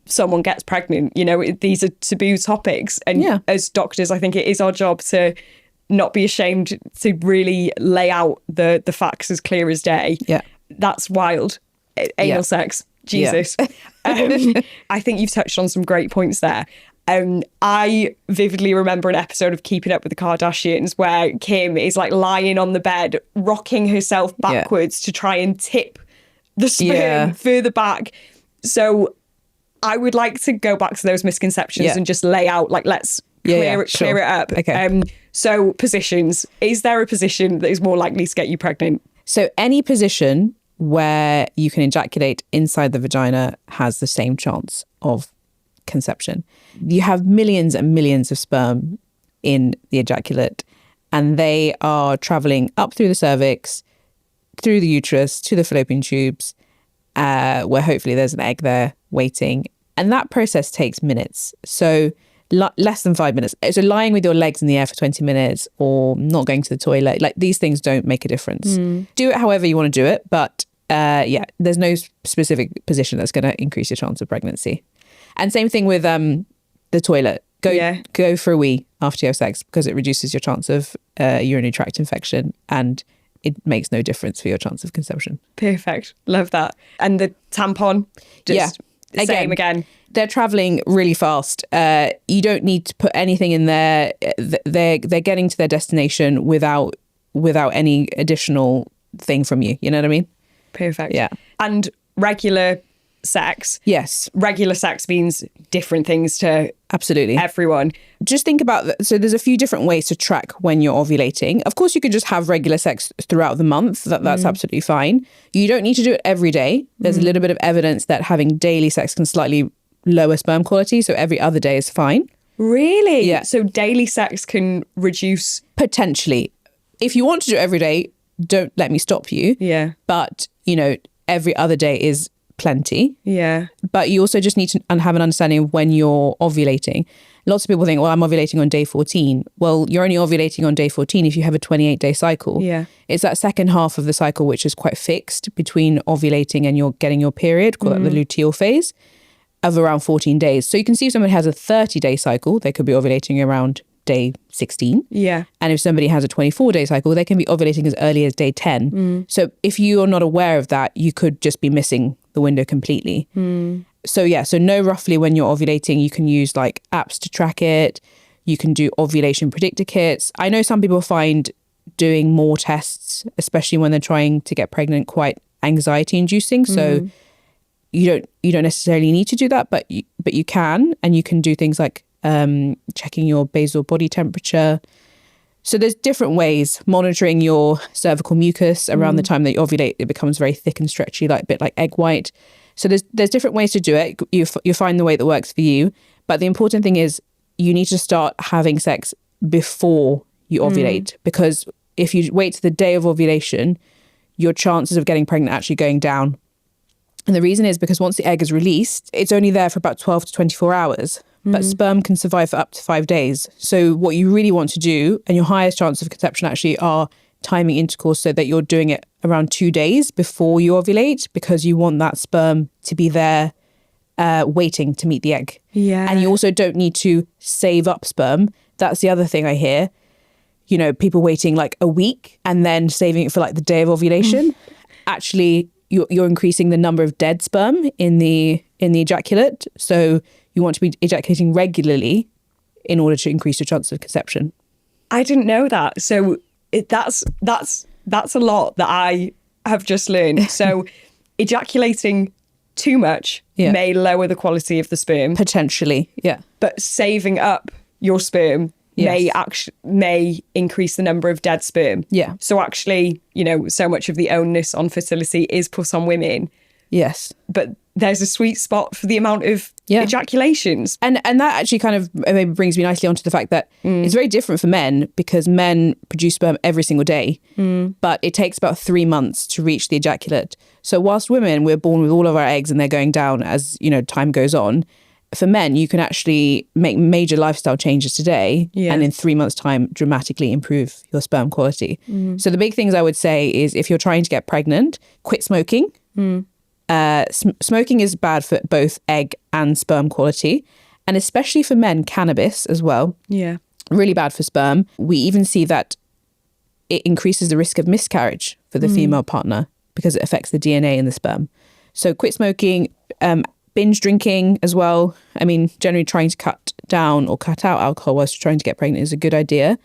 someone gets pregnant. You know, these are taboo topics. And as doctors, I think it is our job to not be ashamed to really lay out the facts as clear as day. That's wild. Anal sex, Jesus. I think you've touched on some great points there. I vividly remember an episode of Keeping Up with the Kardashians where Kim is like lying on the bed, rocking herself backwards to try and tip the sperm further back. So I would like to go back to those misconceptions and just lay out, like, let's clear it up. Okay. So positions, is there a position that is more likely to get you pregnant? So any position where you can ejaculate inside the vagina has the same chance of conception. You have millions and millions of sperm in the ejaculate, and they are traveling up through the cervix, through the uterus, to the fallopian tubes, where hopefully there's an egg there waiting. And that process takes minutes. So less than 5 minutes. So lying with your legs in the air for 20 minutes or not going to the toilet, like, these things don't make a difference. Do it however you want to do it. But there's no specific position that's going to increase your chance of pregnancy. And same thing with the toilet. Go for a wee after you have sex, because it reduces your chance of urinary tract infection, and it makes no difference for your chance of conception. Perfect. Love that. And the tampon, same again. They're traveling really fast. You don't need to put anything in there. They're getting to their destination without any additional thing from you. You know what I mean? Perfect. Yeah. And regular sex. Yes. Regular sex means different things to absolutely everyone. Just think about that. So there's a few different ways to track when you're ovulating. Of course, you could just have regular sex throughout the month. That's absolutely fine. You don't need to do it every day. There's a little bit of evidence that having daily sex can slightly lower sperm quality. So every other day is fine. Really? Yeah. So daily sex can reduce? Potentially. If you want to do it every day, don't let me stop you. Yeah. But, you know, every other day is plenty. Yeah. But you also just need to have an understanding of when you're ovulating. Lots of people think, well, I'm ovulating on day 14. Well, you're only ovulating on day 14 if you have a 28-day cycle. Yeah. It's that second half of the cycle which is quite fixed between ovulating and you're getting your period, called the luteal phase, of around 14 days. So you can see if somebody has a 30-day cycle, they could be ovulating around day 16. Yeah. And if somebody has a 24-day cycle, they can be ovulating as early as day 10. So if you are not aware of that, you could just be missing the window completely. So know roughly when you're ovulating. You can use like apps to track it. You can do ovulation predictor kits. I know some people find doing more tests, especially when they're trying to get pregnant, quite anxiety inducing. So you don't necessarily need to do that, but you can, and you can do things like checking your basal body temperature, So there's different ways. Monitoring your cervical mucus around the time that you ovulate, it becomes very thick and stretchy, like a bit like egg white. So there's different ways to do it. You find the way that works for you. But the important thing is you need to start having sex before you ovulate, because if you wait to the day of ovulation, your chances of getting pregnant are actually going down. And the reason is because once the egg is released, it's only there for about 12 to 24 hours. But sperm can survive for up to 5 days. So what you really want to do, and your highest chance of conception actually, are timing intercourse so that you're doing it around 2 days before you ovulate, because you want that sperm to be there waiting to meet the egg. Yeah. And you also don't need to save up sperm. That's the other thing I hear. You know, people waiting like a week and then saving it for like the day of ovulation. Actually, you're increasing the number of dead sperm in the ejaculate. So you want to be ejaculating regularly in order to increase your chance of conception. I didn't know that. So that's a lot that I have just learned. So ejaculating too much may lower the quality of the sperm. Potentially, yeah. But saving up your sperm may increase the number of dead sperm. Yeah. So actually, you know, so much of the onus on fertility is put on women. Yes. But there's a sweet spot for the amount of ejaculations. And that actually kind of maybe brings me nicely onto the fact that it's very different for men, because men produce sperm every single day, but it takes about 3 months to reach the ejaculate. So whilst women, we're born with all of our eggs and they're going down as, you know, time goes on. For men, you can actually make major lifestyle changes today and in 3 months' time dramatically improve your sperm quality. So the big things I would say is, if you're trying to get pregnant, quit smoking. Smoking is bad for both egg and sperm quality, and especially for men, cannabis as well. Yeah. Really bad for sperm. We even see that it increases the risk of miscarriage for the female partner because it affects the DNA in the sperm. So quit smoking, binge drinking as well. I mean, generally trying to cut down or cut out alcohol whilst trying to get pregnant is a good idea.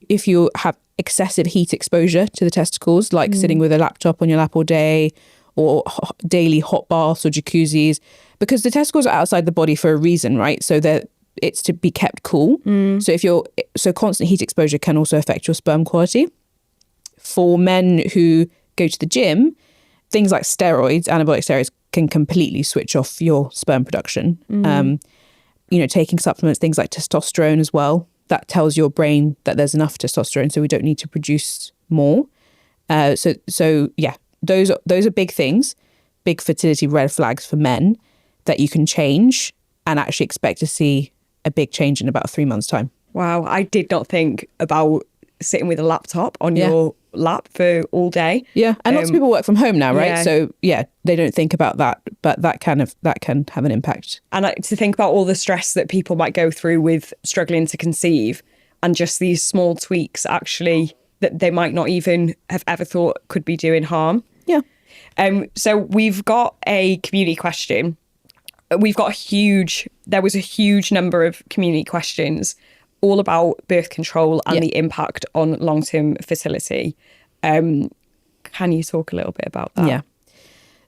If you have excessive heat exposure to the testicles, like sitting with a laptop on your lap all day, or daily hot baths or jacuzzis, because the testicles are outside the body for a reason, right? So that it's to be kept cool. So constant heat exposure can also affect your sperm quality. For men who go to the gym, things like steroids, anabolic steroids, can completely switch off your sperm production. You know, taking supplements, things like testosterone as well, that tells your brain that there's enough testosterone, so we don't need to produce more. So yeah, those are big things, big fertility red flags for men that you can change and actually expect to see a big change in about 3 months' time. Wow, I did not think about sitting with a laptop on your lap for all day. Yeah, and lots of people work from home now, right? Yeah. So yeah, they don't think about that, but that can have an impact. And to think about all the stress that people might go through with struggling to conceive, and just these small tweaks actually that they might not even have ever thought could be doing harm. Yeah. So we've got a community question. There was a huge number of community questions all about birth control and the impact on long-term fertility. Can you talk a little bit about that? Yeah.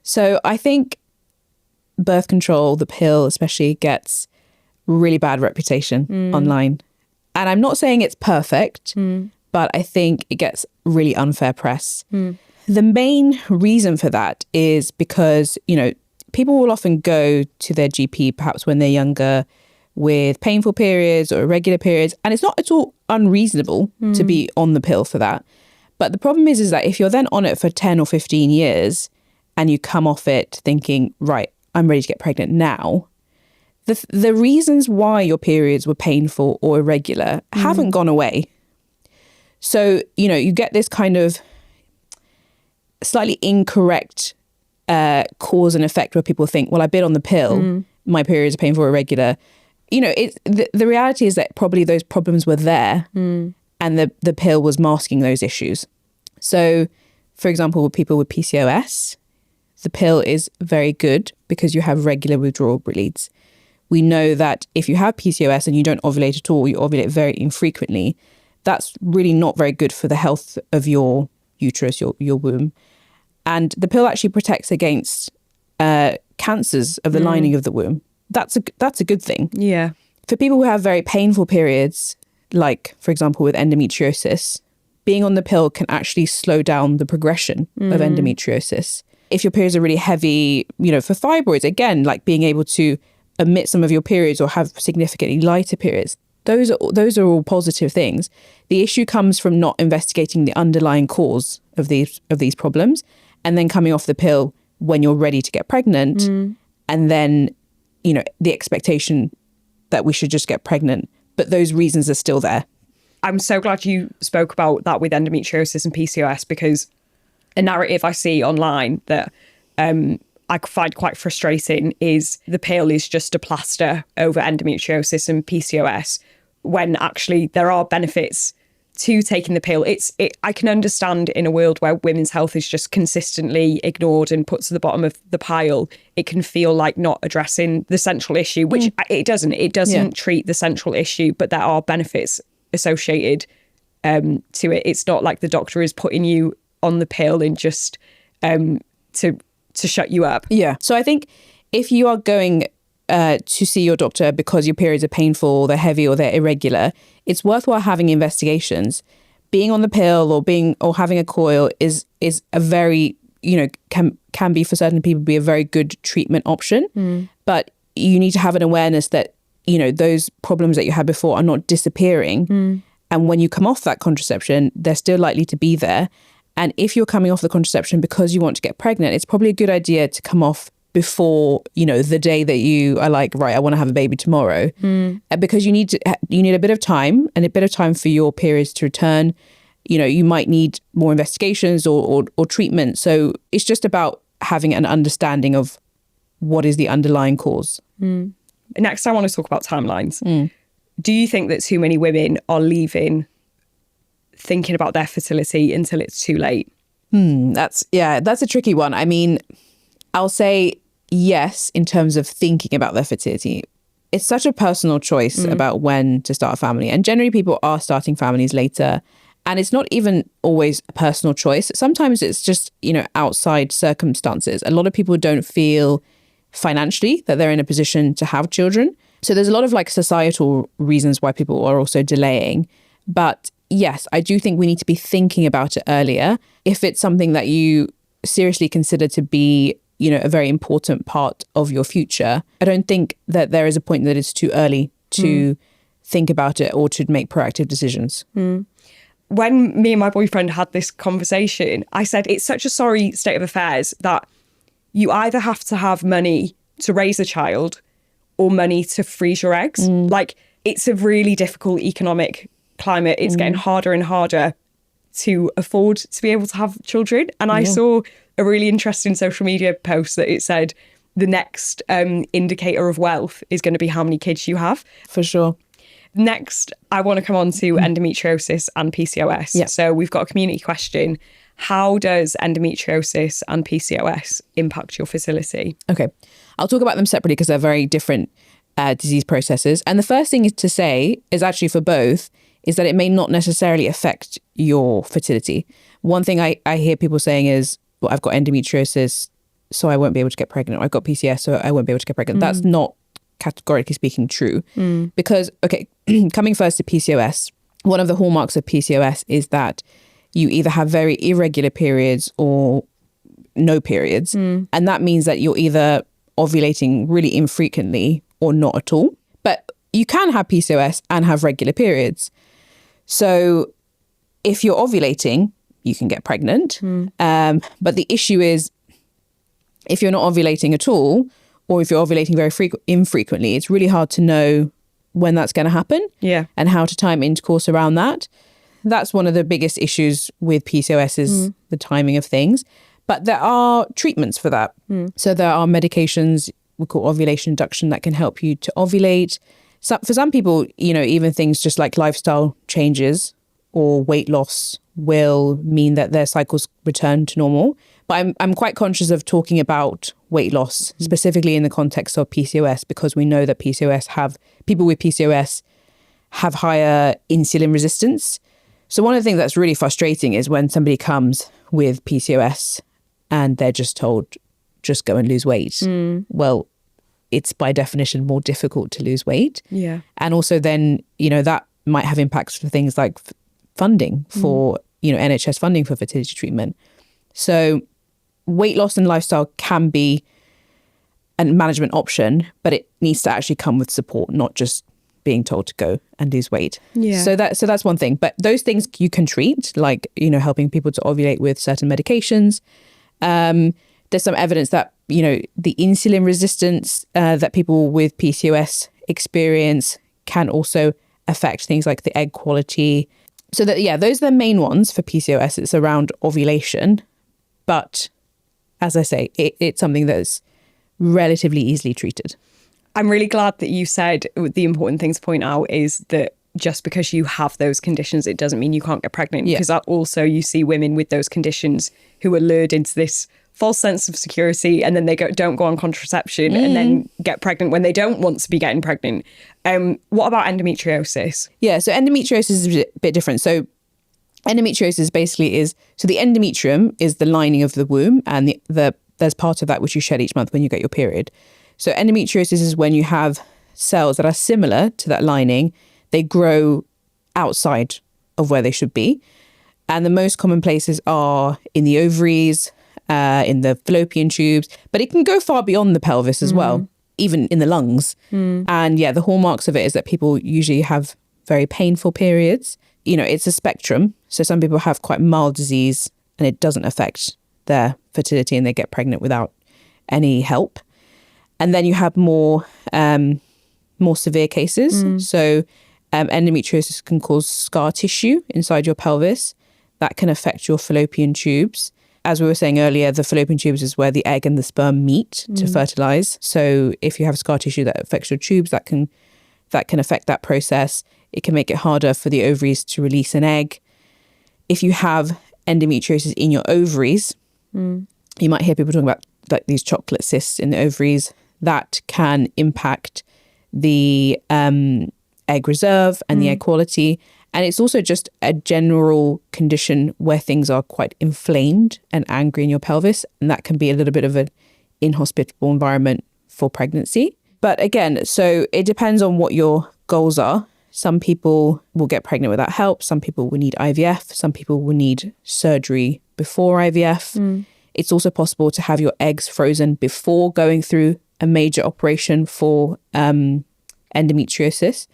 So I think birth control, the pill especially, gets really bad reputation online. And I'm not saying it's perfect, but I think it gets really unfair press. The main reason for that is because, you know, people will often go to their GP perhaps when they're younger with painful periods or irregular periods. And it's not at all unreasonable to be on the pill for that. But the problem is that if you're then on it for 10 or 15 years and you come off it thinking, right, I'm ready to get pregnant now, the reasons why your periods were painful or irregular haven't gone away. So, you know, you get this kind of slightly incorrect cause and effect where people think, well, I've been on the pill, my periods are painful or irregular. You know, the reality is that probably those problems were there and the pill was masking those issues. So, for example, with people with PCOS, the pill is very good because you have regular withdrawal bleeds. We know that if you have PCOS and you don't ovulate at all, you ovulate very infrequently, that's really not very good for the health of your uterus, your womb. And the pill actually protects against cancers of the lining of the womb. That's a good thing. Yeah. For people who have very painful periods, like, for example, with endometriosis, being on the pill can actually slow down the progression of endometriosis. If your periods are really heavy, for fibroids, again, like being able to omit some of your periods or have significantly lighter periods, those are all positive things. The issue comes from not investigating the underlying cause of these problems and then coming off the pill when you're ready to get pregnant. And then, the expectation that we should just get pregnant, but those reasons are still there. I'm so glad you spoke about that with endometriosis and PCOS, because a narrative I see online that I find quite frustrating is the pill is just a plaster over endometriosis and PCOS, when actually there are benefits to taking the pill. I can understand in a world where women's health is just consistently ignored and put to the bottom of the pile, it can feel like not addressing the central issue, which it doesn't. It doesn't treat the central issue, but there are benefits associated to it. It's not like the doctor is putting you on the pill and just to shut you up. Yeah. So I think if you are going to see your doctor because your periods are painful, or they're heavy, or they're irregular, it's worthwhile having investigations. Being on the pill or having a coil is a very, can be for certain people be a very good treatment option. But you need to have an awareness that, those problems that you had before are not disappearing. And when you come off that contraception, they're still likely to be there. And if you're coming off the contraception because you want to get pregnant, it's probably a good idea to come off before, the day that you are like, right, I want to have a baby tomorrow. Because you need a bit of time and a bit of time for your periods to return. You might need more investigations or treatment. So it's just about having an understanding of what is the underlying cause. Next, I want to talk about timelines. Do you think that too many women are leaving thinking about their fertility until it's too late? That's a tricky one. I mean, I'll say yes in terms of thinking about their fertility. It's such a personal choice about when to start a family. And generally people are starting families later. And it's not even always a personal choice. Sometimes it's just, outside circumstances. A lot of people don't feel financially that they're in a position to have children. So there's a lot of societal reasons why people are also delaying. But yes, I do think we need to be thinking about it earlier. If it's something that you seriously consider to be, a very important part of your future, I don't think that there is a point that it's too early to think about it or to make proactive decisions. When me and my boyfriend had this conversation, I said, it's such a sorry state of affairs that you either have to have money to raise a child or money to freeze your eggs. It's a really difficult economic climate. It's getting harder and harder to afford to be able to have children. And I saw a really interesting social media post that it said the next indicator of wealth is going to be how many kids you have. For sure. Next, I want to come on to endometriosis and PCOS. Yeah. So we've got a community question. How does endometriosis and PCOS impact your fertility? Okay. I'll talk about them separately because they're very different disease processes. And the first thing to say is actually for both is that it may not necessarily affect your fertility. One thing I hear people saying is, well, I've got endometriosis, so I won't be able to get pregnant. Or I've got PCOS, so I won't be able to get pregnant. That's not categorically speaking true. Because, okay, coming first to PCOS, one of the hallmarks of PCOS is that you either have very irregular periods or no periods. And that means that you're either ovulating really infrequently or not at all. But you can have PCOS and have regular periods. So if you're ovulating, you can get pregnant. But the issue is if you're not ovulating at all, or if you're ovulating very infrequently, it's really hard to know when that's going to happen and how to time intercourse around that. That's one of the biggest issues with PCOS is the timing of things. But there are treatments for that. So there are medications we call ovulation induction that can help you to ovulate. So for some people, even things just like lifestyle changes or weight loss will mean that their cycles return to normal. But I'm quite conscious of talking about weight loss, specifically in the context of PCOS, because we know that people with PCOS have higher insulin resistance. So one of the things that's really frustrating is when somebody comes with PCOS and they're just told, just go and lose weight. Well, it's by definition more difficult to lose weight. Yeah. And also then, that might have impacts for things like funding for, NHS funding for fertility treatment. So weight loss and lifestyle can be a management option, but it needs to actually come with support, not just being told to go and lose weight. Yeah. So that's one thing. But those things you can treat, like, helping people to ovulate with certain medications. There's some evidence that, the insulin resistance that people with PCOS experience can also affect things like the egg quality. So those are the main ones for PCOS. It's around ovulation. But as I say, it's something that's relatively easily treated. I'm really glad that you said the important thing to point out is that just because you have those conditions, it doesn't mean you can't get pregnant. Yeah. Because that also, you see women with those conditions who are lured into this false sense of security, and then they don't go on contraception and then get pregnant when they don't want to be getting pregnant. What about endometriosis? Yeah, so endometriosis is a bit different. So endometriosis basically is, so the endometrium is the lining of the womb, and there's part of that which you shed each month when you get your period. So endometriosis is when you have cells that are similar to that lining. They grow outside of where they should be. And the most common places are in the ovaries, in the fallopian tubes, but it can go far beyond the pelvis as well, even in the lungs. And the hallmarks of it is that people usually have very painful periods. It's a spectrum. So some people have quite mild disease and it doesn't affect their fertility and they get pregnant without any help. And then you have more severe cases. So endometriosis can cause scar tissue inside your pelvis. That can affect your fallopian tubes. As we were saying earlier, the fallopian tubes is where the egg and the sperm meet to fertilize. So if you have scar tissue that affects your tubes, that can affect that process. It can make it harder for the ovaries to release an egg. If you have endometriosis in your ovaries, you might hear people talking about like these chocolate cysts in the ovaries. That can impact the egg reserve and the egg quality. And it's also just a general condition where things are quite inflamed and angry in your pelvis. And that can be a little bit of an inhospitable environment for pregnancy. But again, so it depends on what your goals are. Some people will get pregnant without help. Some people will need IVF. Some people will need surgery before IVF. It's also possible to have your eggs frozen before going through a major operation for endometriosis,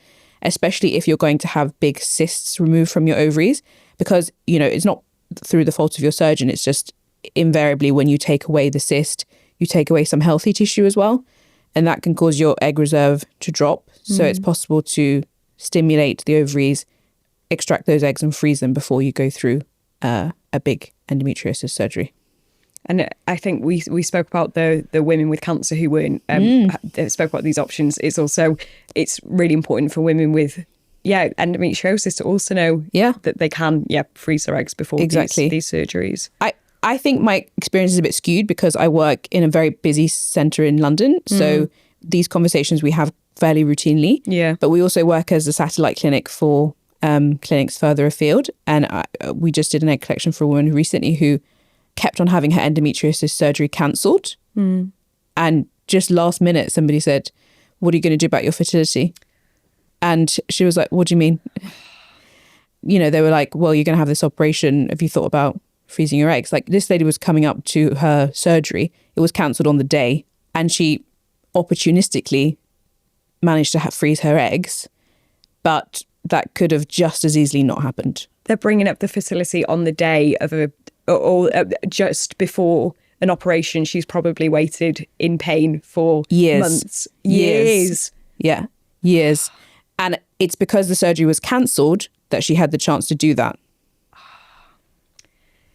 especially if you're going to have big cysts removed from your ovaries, because, it's not through the fault of your surgeon. It's just invariably when you take away the cyst, you take away some healthy tissue as well. And that can cause your egg reserve to drop. So it's possible to stimulate the ovaries, extract those eggs and freeze them before you go through a big endometriosis surgery. And I think we spoke about the women with cancer who weren't spoke about these options. It's really important for women with endometriosis to also know that they can freeze their eggs before these surgeries. I think my experience is a bit skewed because I work in a very busy centre in London. So these conversations we have fairly routinely. Yeah. But we also work as a satellite clinic for clinics further afield. And we just did an egg collection for a woman recently who kept on having her endometriosis surgery cancelled. And just last minute, somebody said, "What are you going to do about your fertility?" And she was like, "What do you mean?" They were like, "Well, you're going to have this operation. Have you thought about freezing your eggs?" Like, this lady was coming up to her surgery. It was cancelled on the day. And she opportunistically managed to freeze her eggs. But that could have just as easily not happened. They're bringing up the fertility on the day of or just before an operation. She's probably waited in pain for months. Years. Yeah, years. And it's because the surgery was cancelled that she had the chance to do that.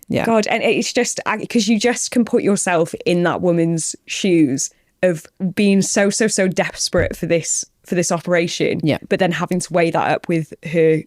Yeah. God, and it's just because you just can put yourself in that woman's shoes of being so desperate for this operation, but then having to weigh that up with her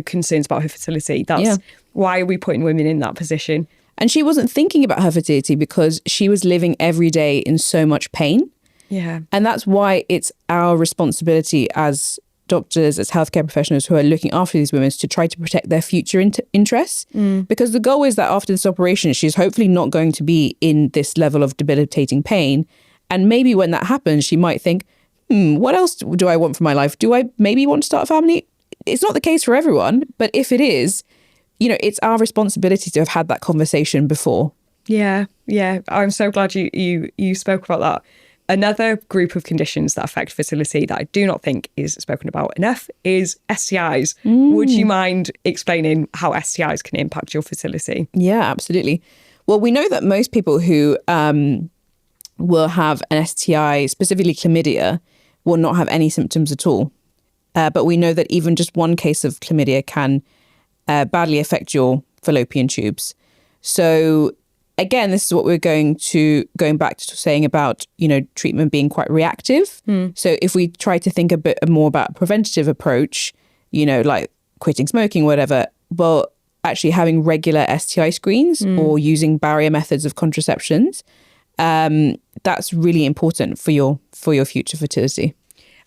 concerns about her fertility. That's why are we putting women in that position? And she wasn't thinking about her fertility because she was living every day in so much pain. Yeah. And that's why it's our responsibility as doctors, as healthcare professionals who are looking after these women to try to protect their future interests. Because the goal is that after this operation, she's hopefully not going to be in this level of debilitating pain. And maybe when that happens, she might think, what else do I want for my life? Do I maybe want to start a family? It's not the case for everyone, but if it is, it's our responsibility to have had that conversation before. Yeah. I'm so glad you spoke about that. Another group of conditions that affect fertility that I do not think is spoken about enough is STIs. Would you mind explaining how STIs can impact your fertility? Yeah, absolutely. Well, we know that most people who will have an STI, specifically chlamydia, will not have any symptoms at all. But we know that even just one case of chlamydia can badly affect your fallopian tubes. So again, this is what we're going back to saying about, treatment being quite reactive. So if we try to think a bit more about a preventative approach, like quitting smoking, whatever, well, actually having regular STI screens or using barrier methods of contraceptions, that's really important for your future fertility.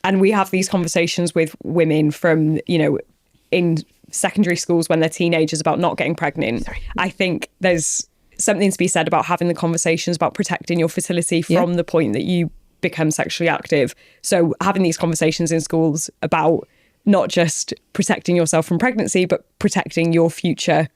And we have these conversations with women from, in secondary schools when they're teenagers about not getting pregnant. I think there's something to be said about having the conversations about protecting your fertility from the point that you become sexually active. So having these conversations in schools about not just protecting yourself from pregnancy, but protecting your future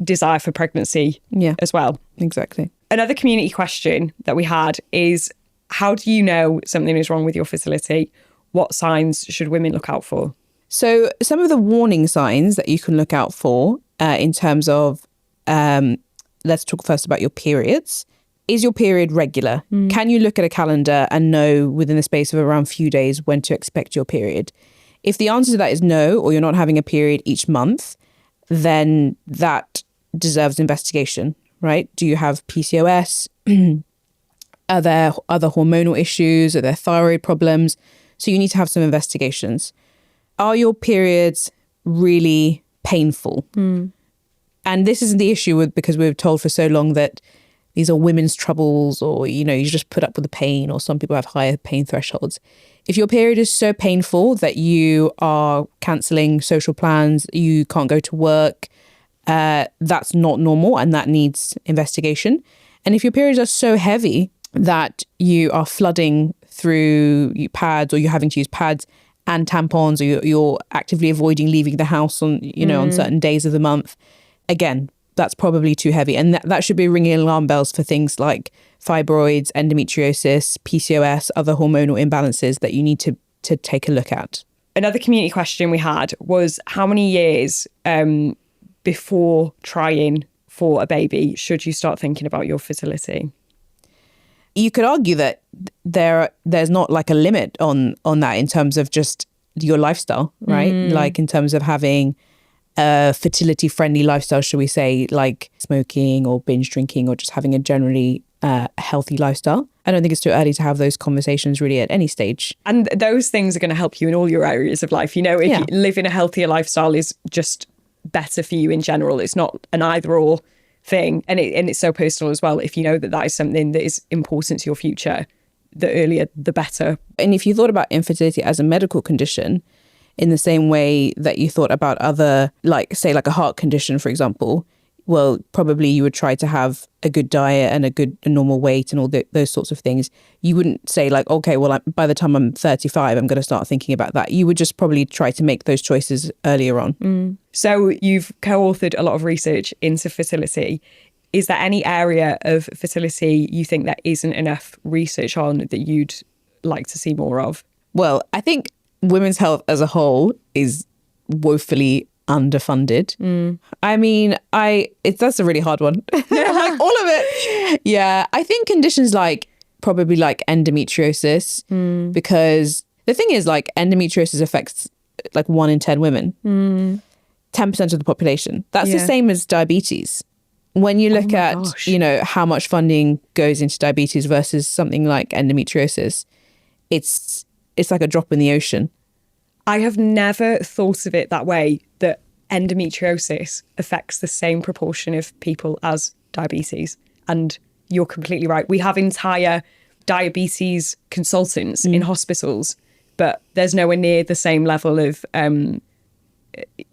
desire for pregnancy as well. Exactly. Another community question that we had is, how do you know something is wrong with your fertility? What signs should women look out for? So some of the warning signs that you can look out for in terms of, let's talk first about your periods. Is your period regular? Can you look at a calendar and know within the space of around a few days when to expect your period? If the answer to that is no, or you're not having a period each month, then that deserves investigation, right? Do you have PCOS? Are there other hormonal issues? Are there thyroid problems? So you need to have some investigations. Are your periods really painful? And this is the issue because we've told for so long that these are women's troubles, or, you just put up with the pain, or some people have higher pain thresholds. If your period is so painful that you are cancelling social plans, you can't go to work, that's not normal and that needs investigation. And if your periods are so heavy that you are flooding through pads, or you're having to use pads and tampons, or you're actively avoiding leaving the house on certain days of the month, again, that's probably too heavy. And that should be ringing alarm bells for things like fibroids, endometriosis, PCOS, other hormonal imbalances that you need to take a look at. Another community question we had was, how many years before trying for a baby should you start thinking about your fertility? You could argue that there's not like a limit on that in terms of just your lifestyle, right? Like in terms of having a fertility friendly lifestyle, should we say, like smoking or binge drinking, or just having a generally healthy lifestyle. I don't think it's too early to have those conversations really at any stage. And those things are going to help you in all your areas of life. If you living a healthier lifestyle is just better for you in general. It's not an either or thing. And it's so personal as well. If you know that is something that is important to your future, the earlier, the better. And if you thought about infertility as a medical condition, in the same way that you thought about other, like a heart condition, for example, well, probably you would try to have a good diet and a normal weight and all those sorts of things. You wouldn't say like, okay, well, by the time I'm 35, I'm going to start thinking about that. You would just probably try to make those choices earlier on. So you've co-authored a lot of research into fertility. Is there any area of fertility you think there isn't enough research on that you'd like to see more of? Well, I think women's health as a whole is woefully underfunded. I mean, that's a really hard one. Like all of it. Yeah, I think conditions probably like endometriosis, because the thing is, like, endometriosis affects like 1 in 10 women, 10% of the population. That's the same as diabetes. When you look at, how much funding goes into diabetes versus something like endometriosis, it's like a drop in the ocean. I have never thought of it that way, that endometriosis affects the same proportion of people as diabetes. And you're completely right. We have entire diabetes consultants in hospitals, but there's nowhere near the same level of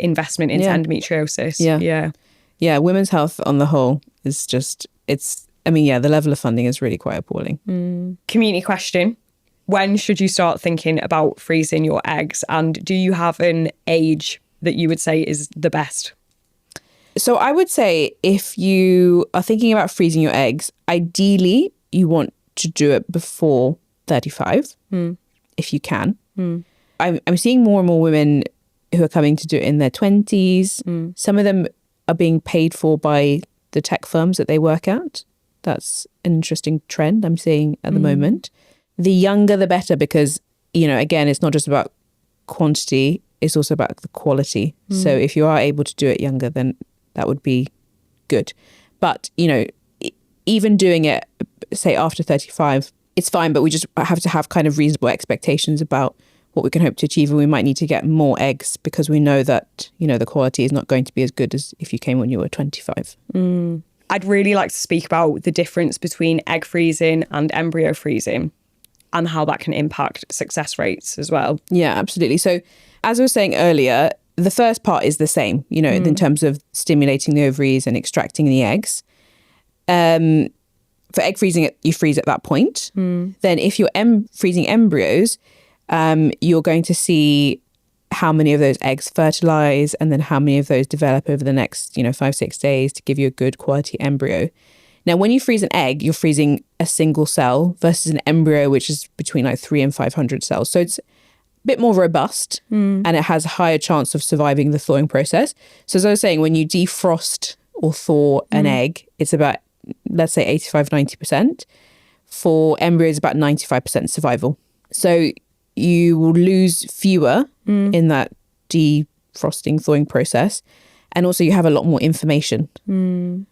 investment into endometriosis. Yeah, women's health on the whole is just, the level of funding is really quite appalling. Community question. when should you start thinking about freezing your eggs? And do you have an age that you would say is the best? So I would say if you are thinking about freezing your eggs, ideally you want to do it before 35, if you can. I'm seeing more and more women who are coming to do it in their 20s. Some of them are being paid for by the tech firms that they work at. That's an interesting trend I'm seeing at the moment. The younger, the better, because, you know, again, it's not just about quantity, it's also about the quality. So if you are able to do it younger, then that would be good. But, you know, even doing it, say, after 35, it's fine, but we just have to have kind of reasonable expectations about what we can hope to achieve. And we might need to get more eggs because we know that, you know, the quality is not going to be as good as if you came when you were 25. I'd really like to speak about the difference between egg freezing and embryo freezing and how that can impact success rates as well. Yeah, absolutely. So as I was saying earlier, the first part is the same, you know, in terms of stimulating the ovaries and extracting the eggs. For egg freezing, you freeze at that point. Then if you're freezing embryos, you're going to see how many of those eggs fertilize and then how many of those develop over the next, 5-6 days to give you a good quality embryo. Now, when you freeze an egg, you're freezing a single cell versus an embryo, which is between like 300 and 500 cells. So it's a bit more robust and it has a higher chance of surviving the thawing process. So as I was saying, when you defrost or thaw an egg, it's about, let's say 85-90%. For embryos, about 95% survival. So you will lose fewer in that defrosting, thawing process. And also you have a lot more information.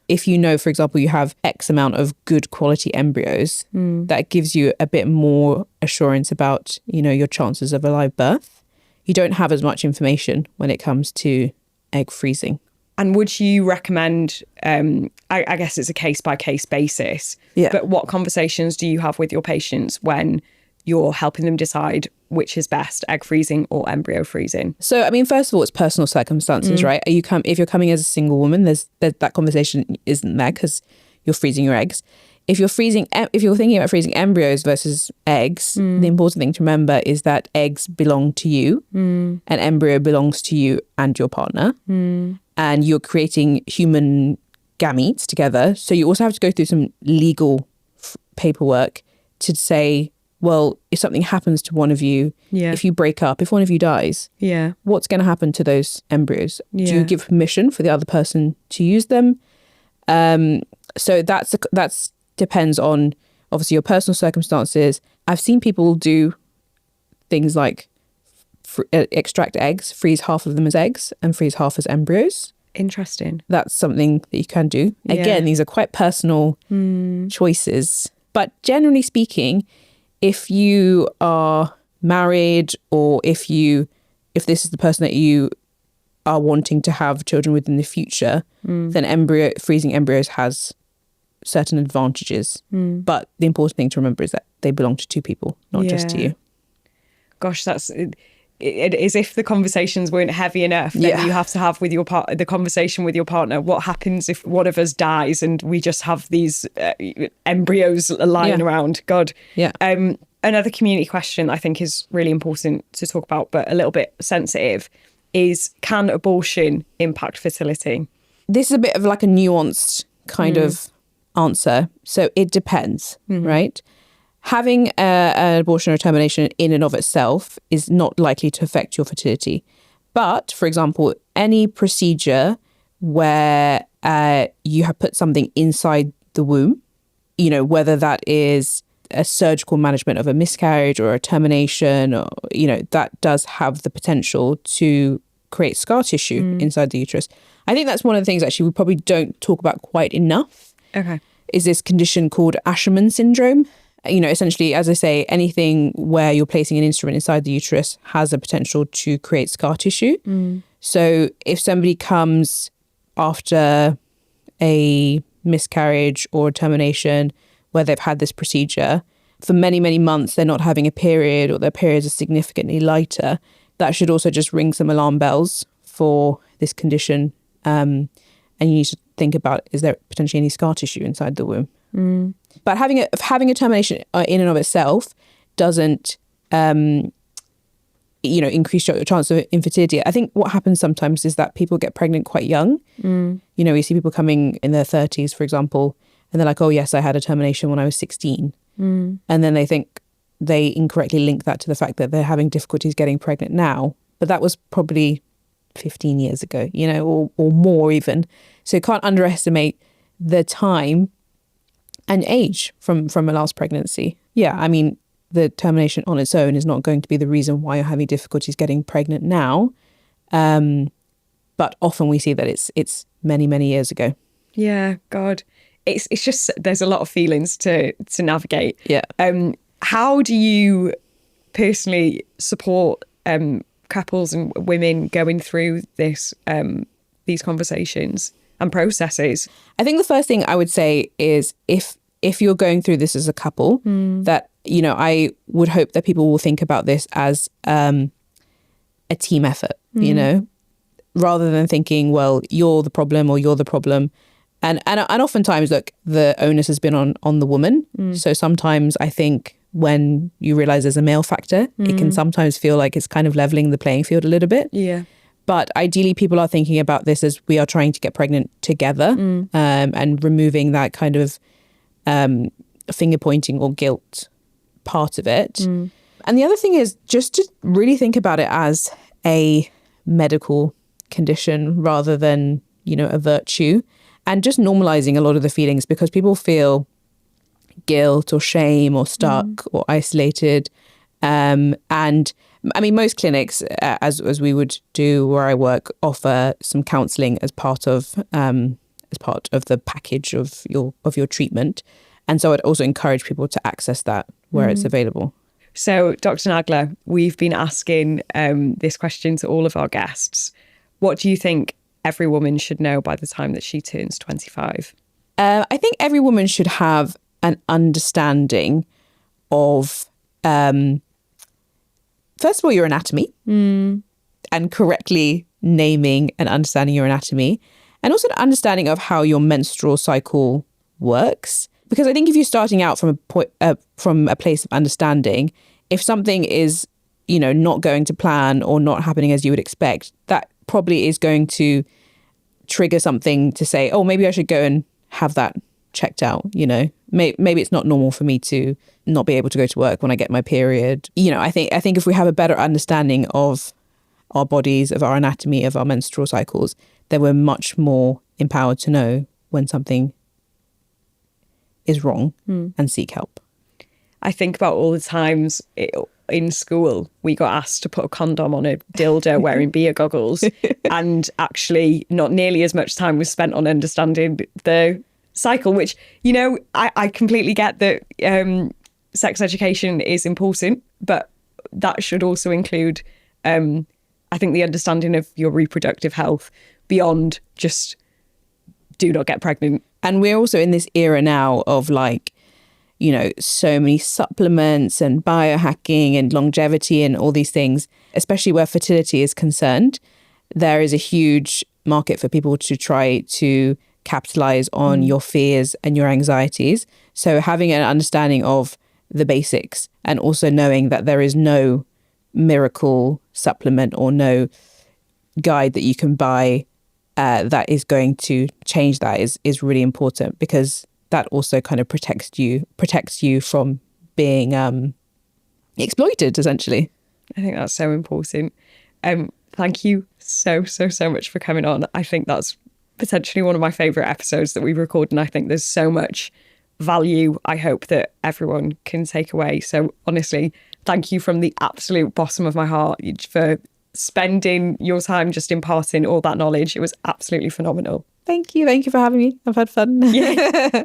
If you know, for example, you have X amount of good quality embryos, that gives you a bit more assurance about, your chances of a live birth. You don't have as much information when it comes to egg freezing. And would you recommend, I guess it's a case-by-case basis, but what conversations do you have with your patients when you're helping them decide which is best, egg freezing or embryo freezing? So, I mean, first of all, it's personal circumstances, right? If you're coming as a single woman, there's that conversation isn't there because you're freezing your eggs. If you're thinking about freezing embryos versus eggs, the important thing to remember is that eggs belong to you, and embryo belongs to you and your partner, and you're creating human gametes together. So you also have to go through some legal paperwork to say, well, if something happens to one of you, if you break up, if one of you dies, what's going to happen to those embryos? Do you give permission for the other person to use them? So that's depends on obviously your personal circumstances. I've seen people do things like extract eggs, freeze half of them as eggs and freeze half as embryos. Interesting. That's something that you can do. Again, these are quite personal choices. But generally speaking, if you are married or if this is the person that you are wanting to have children with in the future, then freezing embryos has certain advantages. But the important thing to remember is that they belong to two people, not just to you. Gosh, that's it, as if the conversations weren't heavy enough. Then you have to have with your the conversation with your partner. What happens if one of us dies and we just have these embryos lying around? God. Yeah. Another community question I think is really important to talk about, but a little bit sensitive, is can abortion impact fertility? This is a bit of like a nuanced kind of answer. So it depends, right? Having an abortion or termination in and of itself is not likely to affect your fertility. But, for example, any procedure where you have put something inside the womb, whether that is a surgical management of a miscarriage or a termination, or, that does have the potential to create scar tissue inside the uterus. I think that's one of the things actually we probably don't talk about quite enough. Okay. Is this condition called Asherman syndrome. Essentially, as I say, anything where you're placing an instrument inside the uterus has a potential to create scar tissue. So if somebody comes after a miscarriage or termination where they've had this procedure, for many, many months they're not having a period or their periods are significantly lighter, that should also just ring some alarm bells for this condition. And you need to think about, is there potentially any scar tissue inside the womb? But having a termination in and of itself doesn't, increase your chance of infertility. I think what happens sometimes is that people get pregnant quite young. You see people coming in their 30s, for example, and they're like, oh, yes, I had a termination when I was 16. And then they incorrectly link that to the fact that they're having difficulties getting pregnant now. But that was probably 15 years ago, or more even. So you can't underestimate the time and age from a last pregnancy. Yeah, I mean, the termination on its own is not going to be the reason why you're having difficulties getting pregnant now. But often we see that it's many, many years ago. Yeah, God. It's just, there's a lot of feelings to navigate. Yeah. How do you personally support couples and women going through these conversations and processes? I think the first thing I would say is if you're going through this as a couple, that, I would hope that people will think about this as a team effort, rather than thinking, well, you're the problem or you're the problem. And oftentimes, look, the onus has been on the woman. So sometimes I think when you realize there's a male factor, it can sometimes feel like it's kind of leveling the playing field a little bit. Yeah. But ideally, people are thinking about this as we are trying to get pregnant together, and removing that kind of finger pointing or guilt part of it. And the other thing is just to really think about it as a medical condition rather than, a virtue, and just normalizing a lot of the feelings, because people feel guilt or shame or stuck or isolated. And I mean, most clinics, as we would do where I work, offer some counselling as part of the package of your treatment. And so I'd also encourage people to access that where it's available. So, Dr. Nagla, we've been asking this question to all of our guests. What do you think every woman should know by the time that she turns 25? I think every woman should have an understanding of, first of all, your anatomy, and correctly naming and understanding your anatomy, and also an understanding of how your menstrual cycle works. Because I think if you're starting out from a place of understanding, if something is, not going to plan or not happening as you would expect, that probably is going to trigger something to say, oh, maybe I should go and have that checked out. Maybe it's not normal for me to not be able to go to work when I get my period. I think if we have a better understanding of our bodies, of our anatomy, of our menstrual cycles, then we're much more empowered to know when something is wrong and seek help. I think about all the times in school we got asked to put a condom on a dildo wearing beer goggles, and actually not nearly as much time was spent on understanding the cycle, which, I completely get that sex education is important, but that should also include, I think, the understanding of your reproductive health beyond just do not get pregnant. And we're also in this era now of so many supplements and biohacking and longevity and all these things, especially where fertility is concerned. There is a huge market for people to try to capitalize on your fears and your anxieties. So having an understanding of the basics, and also knowing that there is no miracle supplement or no guide that you can buy that is going to change that is really important, because that also kind of protects you from being exploited, essentially. I think that's so important. Thank you so much for coming on. I think that's potentially one of my favourite episodes that we record, and I think there's so much value I hope that everyone can take away. So honestly, thank you from the absolute bottom of my heart for spending your time just imparting all that knowledge. It was absolutely phenomenal. Thank you for having me. I've had fun. Yeah.